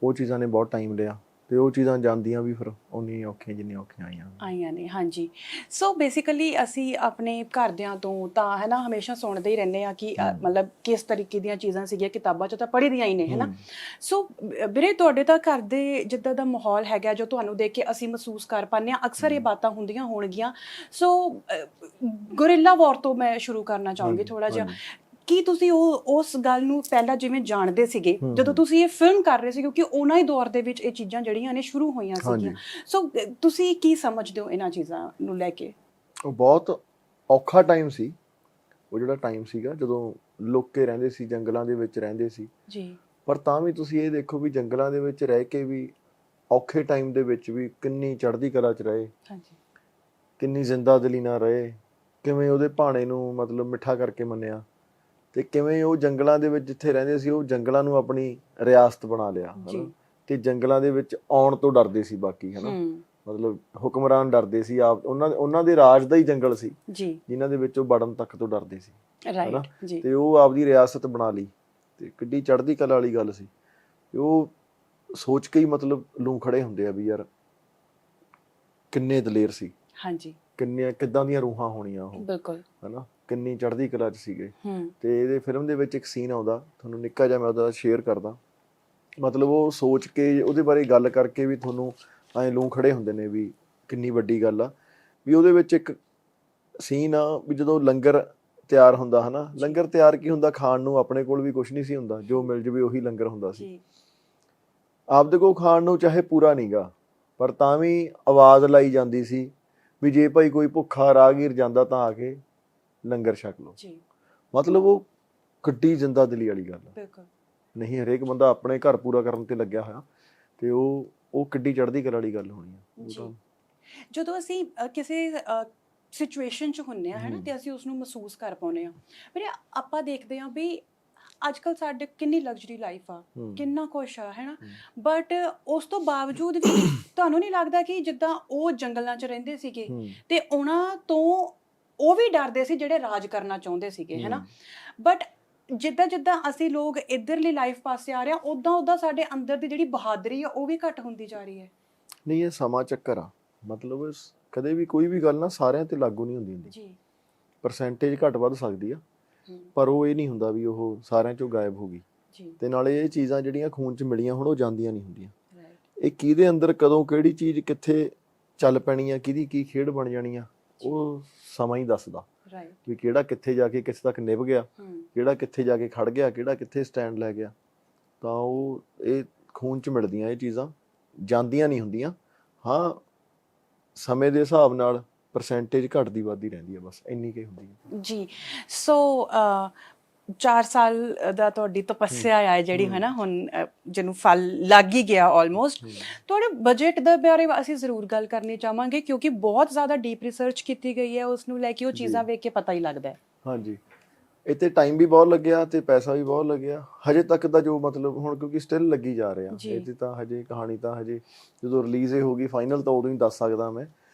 ਉਹ ਚੀਜ਼ਾਂ ਨੇ ਬਹੁਤ ਟਾਈਮ ਲਿਆ। ਤੇ ਉਹ ਚੀਜ਼ਾਂ ਜਾਂਦੀਆਂ ਵੀ ਫਿਰ ਉਨੀਆਂ ਔਖੀਆਂ ਜਿੰਨੀਆਂ ਔਖੀਆਂ ਆਈਆਂ ਨੇ। ਹਾਂਜੀ, ਸੋ ਬੇਸਿਕਲੀ ਅਸੀਂ ਆਪਣੇ ਘਰਦਿਆਂ ਤੋਂ ਤਾਂ ਹੈ ਨਾ ਹਮੇਸ਼ਾ ਸੁਣਦੇ ਹੀ ਰਹਿੰਦੇ ਆ ਕਿ ਮਤਲਬ ਕਿਸ ਤਰੀਕੇ ਦੀਆਂ ਚੀਜ਼ਾਂ ਸੀਗੀਆਂ, ਕਿਤਾਬਾਂ 'ਚ ਤਾਂ ਪੜ੍ਹੀ ਦੀਆਂ ਹੀ ਨੇ, ਹੈ ਨਾ। ਸੋ ਵੀਰੇ ਤੁਹਾਡੇ ਤਾਂ ਘਰ ਦੇ ਜਿੱਦਾਂ ਦਾ ਮਾਹੌਲ ਹੈਗਾ ਜੋ ਤੁਹਾਨੂੰ ਦੇਖ ਕੇ ਅਸੀਂ ਮਹਿਸੂਸ ਕਰ ਪਾਉਂਦੇ ਹਾਂ, ਅਕਸਰ ਇਹ ਬਾਤਾਂ ਹੁੰਦੀਆਂ ਹੋਣਗੀਆਂ। ਸੋ ਗੁਰਿੱਲਾ ਵਾਰ ਤੋਂ ਮੈਂ ਸ਼ੁਰੂ ਕਰਨਾ ਚਾਹੂੰਗੀ ਥੋੜਾ ਜਿਹਾ। ਕੀ ਤੁਸੀਂ ਉਸ ਗੱਲ ਨੂੰ ਪਹਿਲਾਂ ਜਿਵੇਂ ਜਾਣਦੇ ਸੀਗੇ ਜਦੋਂ ਤੁਸੀਂ ਇਹ ਫਿਲਮ ਕਰ ਰਹੇ ਸੀ, ਕਿਉਂਕਿ ਉਹਨਾਂ ਹੀ ਦੌਰ ਦੇ ਵਿੱਚ ਇਹ ਚੀਜ਼ਾਂ ਜਿਹੜੀਆਂ ਨੇ ਸ਼ੁਰੂ ਹੋਈਆਂ ਸੀਗੀਆਂ, ਸੋ ਤੁਸੀਂ ਕੀ ਸਮਝਦੇ ਹੋ ਇਹਨਾਂ ਚੀਜ਼ਾਂ ਨੂੰ ਲੈ ਕੇ? ਉਹ ਬਹੁਤ ਔਖਾ ਟਾਈਮ ਸੀ, ਉਹ ਜਿਹੜਾ ਟਾਈਮ ਸੀਗਾ ਜਦੋਂ ਲੁੱਕ ਕੇ ਰਹਿੰਦੇ ਸੀ, ਜੰਗਲਾਂ ਦੇ ਵਿੱਚ ਰਹਿੰਦੇ ਸੀ ਜੀ। ਪਰ ਤਾਂ ਵੀ ਤੁਸੀਂ ਇਹ ਦੇਖੋ ਵੀ ਜੰਗਲਾਂ ਦੇ ਵਿੱਚ ਰਹਿ ਕੇ ਵੀ ਔਖੇ ਟਾਈਮ ਦੇ ਵਿੱਚ ਵੀ ਕਿੰਨੀ ਚੜ੍ਹਦੀ ਕਲਾ 'ਚ ਰਹੇ, ਕਿੰਨੀ ਜ਼ਿੰਦਾ ਦਿਲੀ ਨਾਲ ਰਹੇ, ਕਿਵੇਂ ਉਹਦੇ ਭਾਣੇ ਨੂੰ ਮਤਲਬ ਮਿੱਠਾ ਕਰਕੇ ਮੰਨਿਆ, ਤੇ ਕਿਵੇਂ ਉਹ ਜੰਗਲਾਂ ਦੇ ਵਿੱਚ ਜਿੱਥੇ ਰਹਿੰਦੇ ਸੀ ਉਹ ਜੰਗਲਾਂ ਨੂੰ ਆਪਣੀ ਰਿਆਸਤ ਬਣਾ ਲਿਆ, ਹਨਾ। ਤੇ ਜੰਗਲਾਂ ਦੇ ਵਿੱਚ ਆਉਣ ਤੋਂ ਡਰਦੇ ਸੀ ਬਾਕੀ, ਹਨਾ, ਮਤਲਬ ਹੁਕਮਰਾਨ ਡਰਦੇ ਸੀ ਆਪ, ਉਹਨਾਂ ਦੇ ਰਾਜ ਦਾ ਹੀ ਜੰਗਲ ਸੀ ਜਿਨ੍ਹਾਂ ਦੇ ਵਿੱਚ ਉਹ ਵੜਨ ਤੱਕ ਤੋਂ ਡਰਦੇ ਸੀ, ਹਨਾ। ਤੇ ਉਹ ਆਪਦੀ ਰਿਆਸਤ ਬਣਾ ਲਈ, ਤੇ ਕਿੱਡੀ ਚੜ੍ਹਦੀ ਕਲਾ ਵਾਲੀ ਗੱਲ ਸੀ। ਤੇ ਉਹ ਸੋਚ ਕੇ ਹੀ ਮਤਲਬ ਲੂੰ ਖੜੇ ਹੁੰਦੇ ਆ ਵੀ ਯਾਰ ਕਿੰਨੇ ਦਲੇਰ ਸੀ, ਕਿੱਦਾਂ ਦੀਆਂ ਰੂਹਾਂ ਹੋਣੀਆਂ ਉਹ, ਬਿਲਕੁਲ, ਹਨਾ, ਕਿੰਨੀ ਚੜ੍ਹਦੀ ਕਲਾ 'ਚ ਸੀਗੇ। ਤੇ ਇਹਦੇ ਫਿਲਮ ਦੇ ਵਿੱਚ ਇੱਕ ਸੀਨ ਆਉਂਦਾ, ਤੁਹਾਨੂੰ ਨਿੱਕਾ ਜਿਹਾ ਮੈਂ ਉਹਦਾ ਸ਼ੇਅਰ ਕਰਦਾ। ਮਤਲਬ ਉਹ ਸੋਚ ਕੇ ਉਹਦੇ ਬਾਰੇ ਗੱਲ ਕਰਕੇ ਵੀ ਤੁਹਾਨੂੰ ਐਂ ਲੂੰ ਖੜੇ ਹੁੰਦੇ ਨੇ ਵੀ ਕਿੰਨੀ ਵੱਡੀ ਗੱਲ ਆ। ਵੀ ਉਹਦੇ ਵਿੱਚ ਇੱਕ ਸੀਨ ਆ ਵੀ ਜਦੋਂ ਲੰਗਰ ਤਿਆਰ ਹੁੰਦਾ, ਹਨਾ, ਲੰਗਰ ਤਿਆਰ ਕੀ ਹੁੰਦਾ, ਖਾਣ ਨੂੰ ਆਪਣੇ ਕੋਲ ਵੀ ਕੁਛ ਨਹੀਂ ਸੀ ਹੁੰਦਾ, ਜੋ ਮਿਲ ਜਾਵੇ ਉਹੀ ਲੰਗਰ ਹੁੰਦਾ ਸੀ। ਆਪਦੇ ਕੋਲ ਖਾਣ ਨੂੰ ਚਾਹੇ ਪੂਰਾ ਨਹੀਂ ਗਾ, ਪਰ ਤਾਂ ਵੀ ਆਵਾਜ਼ ਲਾਈ ਜਾਂਦੀ ਸੀ ਵੀ ਜੇ ਭਾਈ ਕੋਈ ਭੁੱਖਾ ਰਾਹਗੀਰ ਜਾਂਦਾ ਤਾਂ ਆ ਕੇ ਲੰਗਰ ਛਕ ਲਓ। ਮਤਲਬ ਉਹ ਕਿੱਡੀ ਜ਼ਿੰਦਾ ਦਿਲੀ ਵਾਲੀ ਗੱਲ ਆ। ਨਹੀਂ, ਹਰੇਕ ਬੰਦਾ ਆਪਣੇ ਘਰ ਪੂਰਾ ਕਰਨ ਤੇ ਲੱਗਿਆ ਹੋਇਆ, ਤੇ ਉਹ ਕਿੱਡੀ ਚੜ੍ਹਦੀ ਕਲਾ ਵਾਲੀ ਗੱਲ ਹੋਣੀ ਆ। ਜਦੋਂ ਅਸੀਂ ਕਿਸੇ ਸਿਚੁਏਸ਼ਨ 'ਚ ਹੁੰਦੇ ਹਾਂ, ਹੈ ਨਾ, ਤੇ ਅਸੀਂ ਉਸਨੂੰ ਮਹਿਸੂਸ ਕਰ ਪਾਉਂਦੇ ਹਾਂ। ਪਰ ਆਪਾਂ ਦੇਖਦੇ ਹਾਂ ਵੀ ਅੱਜ ਕੱਲ੍ਹ ਸਾਡੇ ਕਿੰਨੀ ਲਗਜ਼ਰੀ ਲਾਈਫ ਆ, ਕਿੰਨਾ ਕੁਛ ਆ, ਹੈ ਨਾ, ਬਟ ਉਸ ਤੋਂ ਬਾਵਜੂਦ ਵੀ ਤੁਹਾਨੂੰ ਨਹੀਂ ਲੱਗਦਾ ਕਿ ਜਿੱਦਾਂ ਉਹ ਜੰਗਲਾਂ 'ਚ ਰਹਿੰਦੇ ਸੀਗੇ ਤੇ ਉਹਨਾਂ ਤੋਂ ਉਹ ਵੀ ਡਰਦੇ ਸੀ ਜਿਹੜੇ ਰਾਜ ਕਰਨਾ ਚਾਹੁੰਦੇ ਸੀਗੇ, ਹੈ ਨਾ, ਬਟ ਜਿੱਦਾਂ ਅਸੀਂ ਲੋਕ ਇੱਧਰਲੀ ਲਾਈਫ ਪਾਸੇ ਆ ਰਹੇ ਹਾਂ, ਉੱਦਾਂ ਸਾਡੇ ਅੰਦਰ ਦੀ ਜਿਹੜੀ ਬਹਾਦਰੀ ਆ ਉਹ ਵੀ ਘੱਟ ਹੁੰਦੀ ਜਾ ਰਹੀ ਹੈ। ਨਹੀਂ, ਇਹ ਸਮਾਂ ਚੱਕਰ ਆ। ਮਤਲਬ ਕਦੇ ਵੀ ਕੋਈ ਵੀ ਗੱਲ ਨਾ ਸਾਰਿਆਂ ਤੇ ਲਾਗੂ ਨਹੀਂ ਹੁੰਦੀ ਜੀ, ਪਰਸੈਂਟੇਜ ਘੱਟ ਵੱਧ ਸਕਦੀ ਆ, ਪਰ ਉਹ ਇਹ ਨਹੀਂ ਹੁੰਦਾ ਵੀ ਉਹ ਸਾਰਿਆਂ ਚੋਂ ਗਾਇਬ ਹੋ ਗਈ। ਤੇ ਨਾਲੇ ਇਹ ਚੀਜ਼ਾਂ ਜਿਹੜੀਆਂ ਖੂਨ 'ਚ ਮਿਲੀਆਂ ਹੁਣ ਉਹ ਜਾਂਦੀਆਂ ਨਹੀਂ ਹੁੰਦੀਆਂ। ਇਹ ਕਿਹਦੇ ਅੰਦਰ ਕਦੋਂ ਕਿਹੜੀ ਚੀਜ਼ ਕਿੱਥੇ ਚੱਲ ਪੈਣੀ ਆ, ਕਿਹਦੀ ਕੀ ਖੇਡ ਬਣ ਜਾਣੀ ਆ, ਉਹ ਸਮਾਂ ਹੀ ਦੱਸਦਾ ਵੀ ਕਿਹੜਾ ਕਿੱਥੇ ਜਾ ਕੇ ਕਿਸ ਤੱਕ ਨਿਭ ਗਿਆ, ਕਿਹੜਾ ਕਿੱਥੇ ਜਾ ਕੇ ਖੜ ਗਿਆ, ਕਿਹੜਾ ਕਿੱਥੇ ਸਟੈਂਡ ਲੈ ਗਿਆ। ਤਾਂ ਉਹ ਇਹ ਖੂਨ 'ਚ ਮਿਲਦੀਆਂ ਇਹ ਚੀਜ਼ਾਂ, ਜਾਂਦੀਆਂ ਨਹੀਂ ਹੁੰਦੀਆਂ। ਹਾਂ, ਸਮੇਂ ਦੇ ਹਿਸਾਬ ਨਾਲ ਪਰਸੈਂਟੇਜ ਘਟਦੀ ਵੱਧਦੀ ਰਹਿੰਦੀ ਹੈ, ਬਸ ਇੰਨੀ ਕੁ ਹੁੰਦੀ ਹੈ ਜੀ। ਸੋ 4 ਸਾਲ ਦਾ ਤੁਹਾਡੀ ਤਪੱਸਿਆ ਆ ਜਿਹੜੀ, ਹੈ ਨਾ, ਹੁਣ ਜਿਹਨੂੰ ਫਲ ਲੱਗ ਹੀ ਗਿਆ ਆਲਮੋਸਟ। ਤੁਹਾਡੇ ਬਜਟ ਦੇ ਬਾਰੇ ਅਸੀਂ ਜ਼ਰੂਰ ਗੱਲ ਕਰਨੀ ਚਾਹਾਂਗੇ, ਕਿਉਂਕਿ ਬਹੁਤ ਜ਼ਿਆਦਾ ਡੀਪ ਰਿਸਰਚ ਕੀਤੀ ਗਈ ਹੈ ਉਸ ਨੂੰ ਲੈ ਕੇ, ਉਹ ਚੀਜ਼ਾਂ ਵੇਖ ਕੇ ਪਤਾ ਹੀ ਲੱਗਦਾ ਹੈ। ਹਾਂਜੀ, ਇੱਥੇ ਟਾਈਮ ਵੀ ਬਹੁਤ ਲੱਗਿਆ ਤੇ ਪੈਸਾ ਵੀ ਬਹੁਤ ਲੱਗਿਆ ਹਜੇ ਤੱਕ ਦਾ, ਜੋ ਮਤਲਬ ਹੁਣ ਕਿਉਂਕਿ ਸਟਿਲ ਲੱਗੀ ਜਾ ਰਿਹਾ ਇਹਦੀ ਤਾਂ ਹਜੇ ਕਹਾਣੀ, ਤਾਂ ਹਜੇ ਜਦੋਂ ਰਿਲੀਜ਼ ਇਹ ਹੋ ਗਈ ਫਾਈਨਲ ਤਾਂ ਉਦੋਂ ਹੀ ਦੱਸ ਸਕਦਾ ਮੈਂ,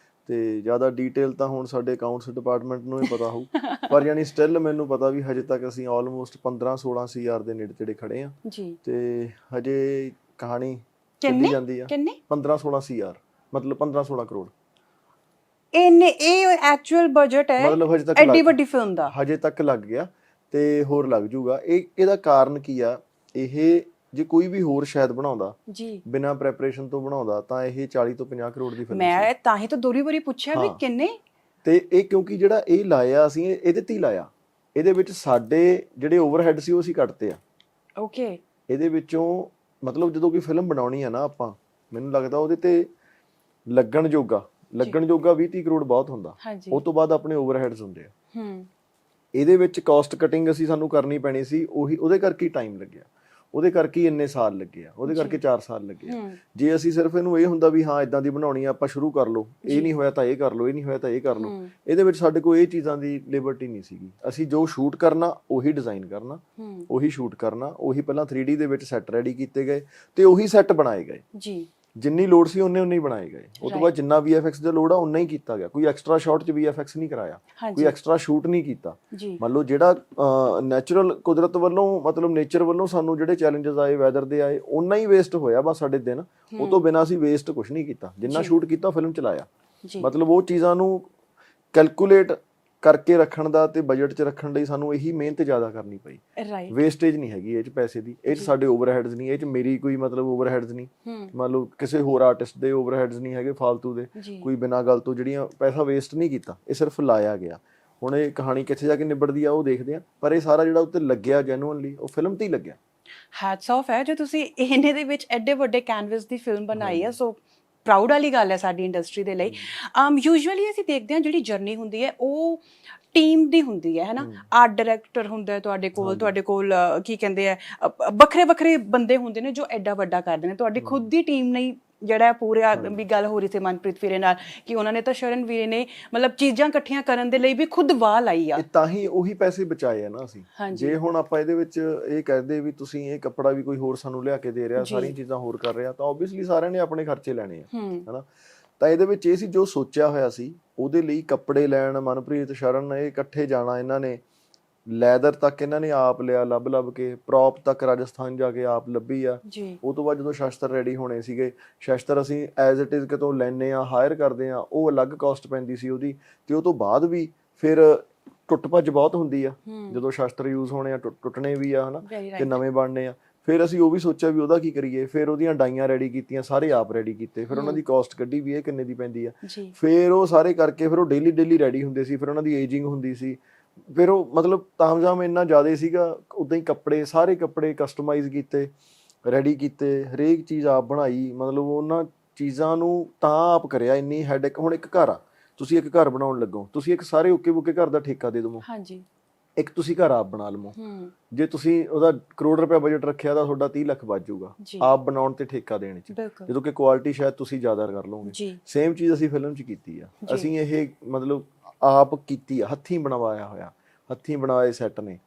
ਤੇ ਜ਼ਿਆਦਾ ਡੀਟੇਲ ਤਾਂ ਹੁਣ ਸਾਡੇ ਅਕਾਊਂਟਸ ਡਿਪਾਰਟਮੈਂਟ ਨੂੰ ਹੀ ਪਤਾ ਹੋਊ। ਪਰ ਯਾਨੀ ਸਟਿਲ ਮੈਨੂੰ ਪਤਾ ਵੀ ਹਜੇ ਤੱਕ ਅਸੀਂ ਆਲਮੋਸਟ 15-16 CR ਦੇ ਨੇੜੇ ਤੇੜੇ ਖੜੇ ਆ, ਤੇ ਹਜੇ ਕਹਾਣੀ ਚੱਲੀ ਜਾਂਦੀ ਆ। 15-16 CR ਮਤਲਬ 15-16 ਕਰੋੜ ਇਹ ਐਕਚੁਅਲ ਬਜਟ ਹੈ, ਮਤਲਬ ਹਜੇ ਤੱਕ ਐਡੀ ਵੱਡੀ ਫਿਲਮ ਦਾ ਹਜੇ ਤੱਕ ਲੱਗ ਗਿਆ, ਤੇ ਹੋਰ ਲੱਗ ਜੂਗਾ। ਇਹਦਾ ਕਾਰਨ ਕੀ ਆ, ਇਹ ਜੇ ਕੋਈ ਵੀ ਹੋਰ ਸ਼ਾਇਦ ਬਣਾਉਂਦਾ ਬਿਨਾਂ ਪ੍ਰੈਪਰੇਸ਼ਨ ਤੋਂ ਬਣਾਉਂਦਾ ਤਾਂ ਇਹ 40 ਤੋਂ 50 ਕਰੋੜ ਦੀ ਫਿਲਮ ਸੀ। ਮੈਂ ਤਾਂ ਹੀ ਤਾਂ ਦੋਰੀ ਵਾਰੀ ਪੁੱਛਿਆ ਵੀ ਕਿੰਨੇ, ਤੇ ਇਹ ਕਿਉਂਕਿ ਜਿਹੜਾ ਇਹ ਲਾਇਆ ਅਸੀਂ ਇਹਦੇ ਤੇ ਹੀ ਲਾਇਆ, ਇਹਦੇ ਵਿੱਚ ਸਾਡੇ ਜਿਹੜੇ ਓਵਰਹੈਡ ਸੀ ਉਹ ਅਸੀਂ ਕੱਟਤੇ ਆ। ਓਕੇ, ਇਹਦੇ ਵਿੱਚੋਂ ਮਤਲਬ ਜਦੋਂ ਕੋਈ ਫਿਲਮ ਬਣਾਉਣੀ ਆ ਨਾ ਆਪਾਂ, ਮੈਨੂੰ ਲੱਗਦਾ ਉਹਦੇ ਤੇ ਲੱਗਣ ਜੋਗਾ 20-30 ਕਰੋੜ ਬਹੁਤ ਹੁੰਦਾ, ਉਹ ਤੋਂ ਬਾਅਦ ਆਪਣੇ ਓਵਰਹੈਡਸ ਹੁੰਦੇ ਆ। ਇਹਦੇ ਵਿੱਚ ਕਾਸਟ ਕਟਿੰਗ ਸਾਨੂੰ ਕਰਨੀ ਪੈਣੀ ਸੀ, ਉਹਦੇ ਕਰਕੇ ਟਾਈਮ ਲੱਗਿਆ। ਉਹਦੇ ਕਰਕੇ ਹੀ ਇੰਨੇ ਸਾਲ ਲੱਗੇ ਆ, ਉਹਦੇ ਕਰਕੇ 4 ਸਾਲ ਲੱਗੇ ਆ। ਜੇ ਅਸੀਂ ਸਿਰਫ ਇਹਨੂੰ ਇਹ ਹੁੰਦਾ ਵੀ ਹਾਂ ਇਦਾਂ ਦੀ ਬਣਾਉਣੀ ਆ, ਆਪਾਂ ਸ਼ੁਰੂ ਕਰ ਲਓ, ਇਹ ਨਹੀਂ ਹੋਇਆ ਤਾਂ ਇਹ ਕਰ ਲਓ, ਇਹ ਨਹੀਂ ਹੋਇਆ ਤਾਂ ਇਹ ਕਰ ਲਓ, ਇਹਦੇ ਵਿੱਚ ਸਾਡੇ ਕੋਲ ਇਹ ਚੀਜ਼ਾਂ ਦੀ ਲਿਬਰਟੀ ਨਹੀਂ ਸੀਗੀ। ਅਸੀਂ ਜੋ ਸ਼ੂਟ ਕਰਨਾ ਉਹੀ ਡਿਜ਼ਾਈਨ ਕਰਨਾ, ਉਹੀ ਸ਼ੂਟ ਕਰਨਾ, ਉਹੀ ਪਹਿਲਾਂ 3D ਦੇ ਵਿੱਚ ਸੈੱਟ ਰੈਡੀ ਕੀਤੇ ਗਏ ਤੇ ਉਹੀ ਸੈੱਟ ਬਣਾਏ ਗਏ ਜੀ। ਜਿੰਨੀ ਲੋੜ ਸੀ ਉਹਨੇ ਹੀ ਬਣਾਏ ਗਏ। ਉਸ ਤੋਂ ਬਾਅਦ ਜਿੰਨਾ VFX ਦਾ ਲੋੜ ਆ ਉਨਾ ਹੀ ਕੀਤਾ ਗਿਆ। ਕੋਈ ਐਕਸਟਰਾ ਸ਼ਾਟ 'ਚ VFX ਨਹੀਂ ਕਰਾਇਆ, ਕੋਈ ਐਕਸਟਰਾ ਸ਼ੂਟ ਨਹੀਂ ਕੀਤਾ। ਮੰਨ ਲਓ ਜਿਹੜਾ ਨੈਚੁਰਲ ਕੁਦਰਤ ਵੱਲੋਂ ਮਤਲਬ ਨੇਚਰ ਵੱਲੋਂ ਸਾਨੂੰ ਜਿਹੜੇ ਚੈਲੰਜਸ ਆਏ, ਵੈਦਰ ਦੇ ਆਏ, ਉਨਾ ਹੀ ਵੇਸਟ ਹੋਇਆ ਬਸ ਸਾਡੇ ਦਿਨ। ਉਹ ਤੋਂ ਬਿਨਾਂ ਅਸੀਂ ਵੇਸਟ ਕੁਝ ਨਹੀਂ ਕੀਤਾ। ਜਿੰਨਾ ਸ਼ੂਟ ਕੀਤਾ ਫਿਲਮ ਚਲਾਇਆ। ਮਤਲਬ ਉਹ ਚੀਜ਼ਾਂ ਨੂੰ ਕੈਲਕੂਲੇਟ ਕਰਕੇ ਰੱਖਣ ਦਾ ਤੇ ਬਜਟ 'ਚ ਰੱਖਣ ਲਈ ਸਾਨੂੰ ਇਹੀ ਮਿਹਨਤ ਜ਼ਿਆਦਾ ਕਰਨੀ ਪਈ। ਵੇਸਟੇਜ ਨਹੀਂ ਹੈਗੀ ਇਹ 'ਚ ਪੈਸੇ ਦੀ, ਇਹ 'ਚ ਸਾਡੇ ਓਵਰਹੈਡਸ ਨਹੀਂ, ਇਹ 'ਚ ਮੇਰੀ ਕੋਈ ਮਤਲਬ ਓਵਰਹੈਡਸ ਨਹੀਂ, ਮੰਨ ਲਓ ਕਿਸੇ ਹੋਰ ਆਰਟਿਸਟ ਦੇ ਓਵਰਹੈਡਸ ਨਹੀਂ ਹੈਗੇ ਫਾਲਤੂ ਦੇ, ਕੋਈ ਬਿਨਾਂ ਗੱਲ ਤੋਂ ਜਿਹੜੀਆਂ ਪੈਸਾ ਵੇਸਟ ਨਹੀਂ ਕੀਤਾ, ਇਹ ਸਿਰਫ ਲਾਇਆ ਗਿਆ। ਹੁਣ ਇਹ ਕਹਾਣੀ ਕਿੱਥੇ ਜਾ ਕੇ ਨਿਬੜਦੀ ਆ ਉਹ ਦੇਖਦੇ ਆ, ਪਰ ਇਹ ਸਾਰਾ ਜਿਹੜਾ ਉੱਤੇ ਲੱਗਿਆ ਜੈਨੂਇਨਲੀ ਉਹ ਫਿਲਮ ਤੇ ਹੀ ਲੱਗਿਆ। ਹੈਟਸ ਆਫ ਹੈ ਜੋ ਤੁਸੀਂ ਇਹਨੇ ਦੇ ਵਿੱਚ ਐਡੇ ਵੱਡੇ ਕੈਨਵਸ ਦੀ ਫਿਲਮ ਬਣਾਈ ਹੈ। ਸੋ ਪ੍ਰਾਊਡ ਵਾਲੀ ਗੱਲ ਹੈ ਸਾਡੀ ਇੰਡਸਟਰੀ ਦੇ ਲਈ। ਯੂਜੂਅਲੀ ਅਸੀਂ ਦੇਖਦੇ ਹਾਂ ਜਿਹੜੀ ਜਰਨੀ ਹੁੰਦੀ ਹੈ ਉਹ ਟੀਮ ਦੀ ਹੁੰਦੀ ਹੈ ਨਾ। ਆਰਟ ਡਾਇਰੈਕਟਰ ਹੁੰਦਾ ਤੁਹਾਡੇ ਕੋਲ ਕੀ ਕਹਿੰਦੇ ਆ ਵੱਖਰੇ ਵੱਖਰੇ ਬੰਦੇ ਹੁੰਦੇ ਨੇ ਜੋ ਐਡਾ ਵੱਡਾ ਕਰਦੇ ਨੇ। ਤੁਹਾਡੀ ਖੁਦ ਦੀ ਟੀਮ ਨਹੀਂ ਜਿਹੜਾ ਪੂਰਾ ਵੀ ਗੱਲ ਹੋ ਰਹੀ ਸੀ ਮਨਪ੍ਰੀਤ ਵੀਰੇ ਨਾਲ ਕਿ ਉਹਨਾਂ ਨੇ ਤਾਂ ਸ਼ਰਨ ਵੀਰੇ ਨੇ ਮਤਲਬ ਚੀਜ਼ਾਂ ਇਕੱਠੀਆਂ ਕਰਨ ਦੇ ਲਈ ਵੀ ਖੁਦ ਵਾਹ ਲਾਈ ਆ। ਤਾਂ ਹੀ ਉਹੀ ਪੈਸੇ ਬਚਾਏ ਆ ਨਾ ਅਸੀਂ। ਜੇ ਹੁਣ ਆਪਾਂ ਇਹਦੇ ਵਿੱਚ ਇਹ ਕਹਦੇ ਵੀ ਤੁਸੀਂ ਇਹ ਕੱਪੜਾ ਵੀ ਕੋਈ ਹੋਰ ਸਾਨੂੰ ਲਿਆ ਕੇ ਦੇ ਰਿਹਾ, ਸਾਰੀਆਂ ਚੀਜ਼ਾਂ ਹੋਰ ਕਰ ਰਿਹਾ, ਤਾਂ ਓਬਵੀਅਸਲੀ ਸਾਰਿਆਂ ਨੇ ਆਪਣੇ ਖਰਚੇ ਲੈਣੇ ਆ ਹਨਾ। ਤਾਂ ਇਹਦੇ ਵਿੱਚ ਇਹ ਸੀ ਜੋ ਸੋਚਿਆ ਹੋਇਆ ਸੀ ਉਹਦੇ ਲਈ ਕੱਪੜੇ ਲੈਣ ਮਨਪ੍ਰੀਤ ਸ਼ਰਨ ਇਹ ਇਕੱਠੇ ਜਾਣਾ, ਇਹਨਾਂ ਨੇ ਲੈਦਰ ਤੱਕ ਇਹਨਾਂ ਨੇ ਆਪ ਲਿਆ ਲੱਭ ਕੇ, ਪ੍ਰੋਪ ਤੱਕ ਰਾਜਸਥਾਨ ਜਾ ਕੇ ਆਪ ਲੱਭੀ ਆ। ਉਹ ਤੋਂ ਬਾਅਦ ਜਦੋਂ ਸ਼ਸਤਰ ਰੈਡੀ ਹੋਣੇ ਸੀਗੇ, ਸ਼ਸਤਰ ਅਸੀਂ ਐਜ਼ ਇਟ ਇਜ਼ ਕਿਤੋਂ ਲੈਨੇ ਆ, ਹਾਇਰ ਕਰਦੇ ਆ, ਉਹ ਅਲੱਗ ਕਾਸਟ ਪੈਂਦੀ ਸੀ ਉਹਦੀ। ਤੇ ਉਹ ਤੋਂ ਬਾਅਦ ਵੀ ਫਿਰ ਟੁੱਟ ਭੱਜ ਬਹੁਤ ਹੁੰਦੀ ਆ ਜਦੋਂ ਸ਼ਸਤਰ ਯੂਜ਼ ਹੋਣੇ ਆ, ਟੁੱਟਣੇ ਵੀ ਆ ਹਨਾ ਤੇ ਨਵੇਂ ਬਣਨੇ ਆ। ਫਿਰ ਅਸੀਂ ਉਹ ਵੀ ਸੋਚਿਆ ਵੀ ਉਹਦਾ ਕੀ ਕਰੀਏ, ਫਿਰ ਉਹਦੀਆਂ ਡਾਈਆਂ ਰੈਡੀ ਕੀਤੀਆਂ, ਸਾਰੇ ਆਪ ਰੈਡੀ ਕੀਤੇ, ਫਿਰ ਉਹਨਾਂ ਦੀ ਕਾਸਟ ਕੱਢੀ ਵੀ ਇਹ ਕਿੰਨੇ ਦੀ ਪੈਂਦੀ ਆ। ਫਿਰ ਉਹ ਸਾਰੇ ਕਰਕੇ ਫਿਰ ਉਹ ਡੇਲੀ ਰੈਡੀ ਹੁੰਦੇ ਸੀ, ਫਿਰ ਉਹਨਾਂ ਦੀ ਏਜਿੰਗ ਹੁੰਦੀ ਸੀ, ਫਿਰ ਉਹ ਮਤਲਬ ਤਾਮਝਾਮ ਇੰਨਾ ਜ਼ਿਆਦਾ ਸੀਗਾ। ਉੱਦਾਂ ਹੀ ਕੱਪੜੇ, ਸਾਰੇ ਕੱਪੜੇ ਕਸਟਮਾਈਜ਼ ਕੀਤੇ, ਰੈਡੀ ਕੀਤੇ, ਹਰੇਕ ਚੀਜ਼ ਆਪ ਬਣਾਈ। ਮਤਲਬ ਉਹਨਾਂ ਚੀਜ਼ਾਂ ਨੂੰ ਤਾਂ ਆਪ ਕਰਿਆ, ਇੰਨੀ ਹੈਡੇਕ। ਹੁਣ ਇੱਕ ਘਰ ਆ, ਤੁਸੀਂ ਇੱਕ ਘਰ ਬਣਾਉਣ ਲੱਗੋ, ਤੁਸੀਂ ਇੱਕ ਸਾਰੇ ਓਕੇ ਬੁੱਕੇ ਘਰ ਦਾ ਠੇਕਾ ਦੇ ਦੇਵੋ, ਇੱਕ ਤੁਸੀਂ ਘਰ ਆਪ ਬਣਾ ਲਵੋ। ਜੇ ਤੁਸੀਂ ਉਹਦਾ ਕਰੋੜ ਰੁਪਏ ਬਜਟ ਰੱਖਿਆ ਤਾਂ ਤੁਹਾਡਾ 30 ਲੱਖ ਬਚ ਜਾਊਗਾ ਆਪ ਬਣਾਉਣ ਤੇ ਠੇਕਾ ਦੇਣ 'ਚ, ਜਦੋਂ ਕਿ ਕੁਆਲਿਟੀ ਸ਼ਾਇਦ ਤੁਸੀਂ ਜ਼ਿਆਦਾ ਕਰ ਲਓਗੇ। ਸੇਮ ਚੀਜ਼ ਅਸੀਂ ਫਿਲਮ 'ਚ ਕੀਤੀ ਆ। ਅਸੀਂ ਇਹ ਮਤਲਬ ਆਪ ਕੀਤੀ ਆ, ਹੱਥੀਂ ਬਣਵਾਇਆ ਹੋਇਆ, ਹੱਥੀਂ ਬਣਾਏ ਸੈੱਟ ਨੇ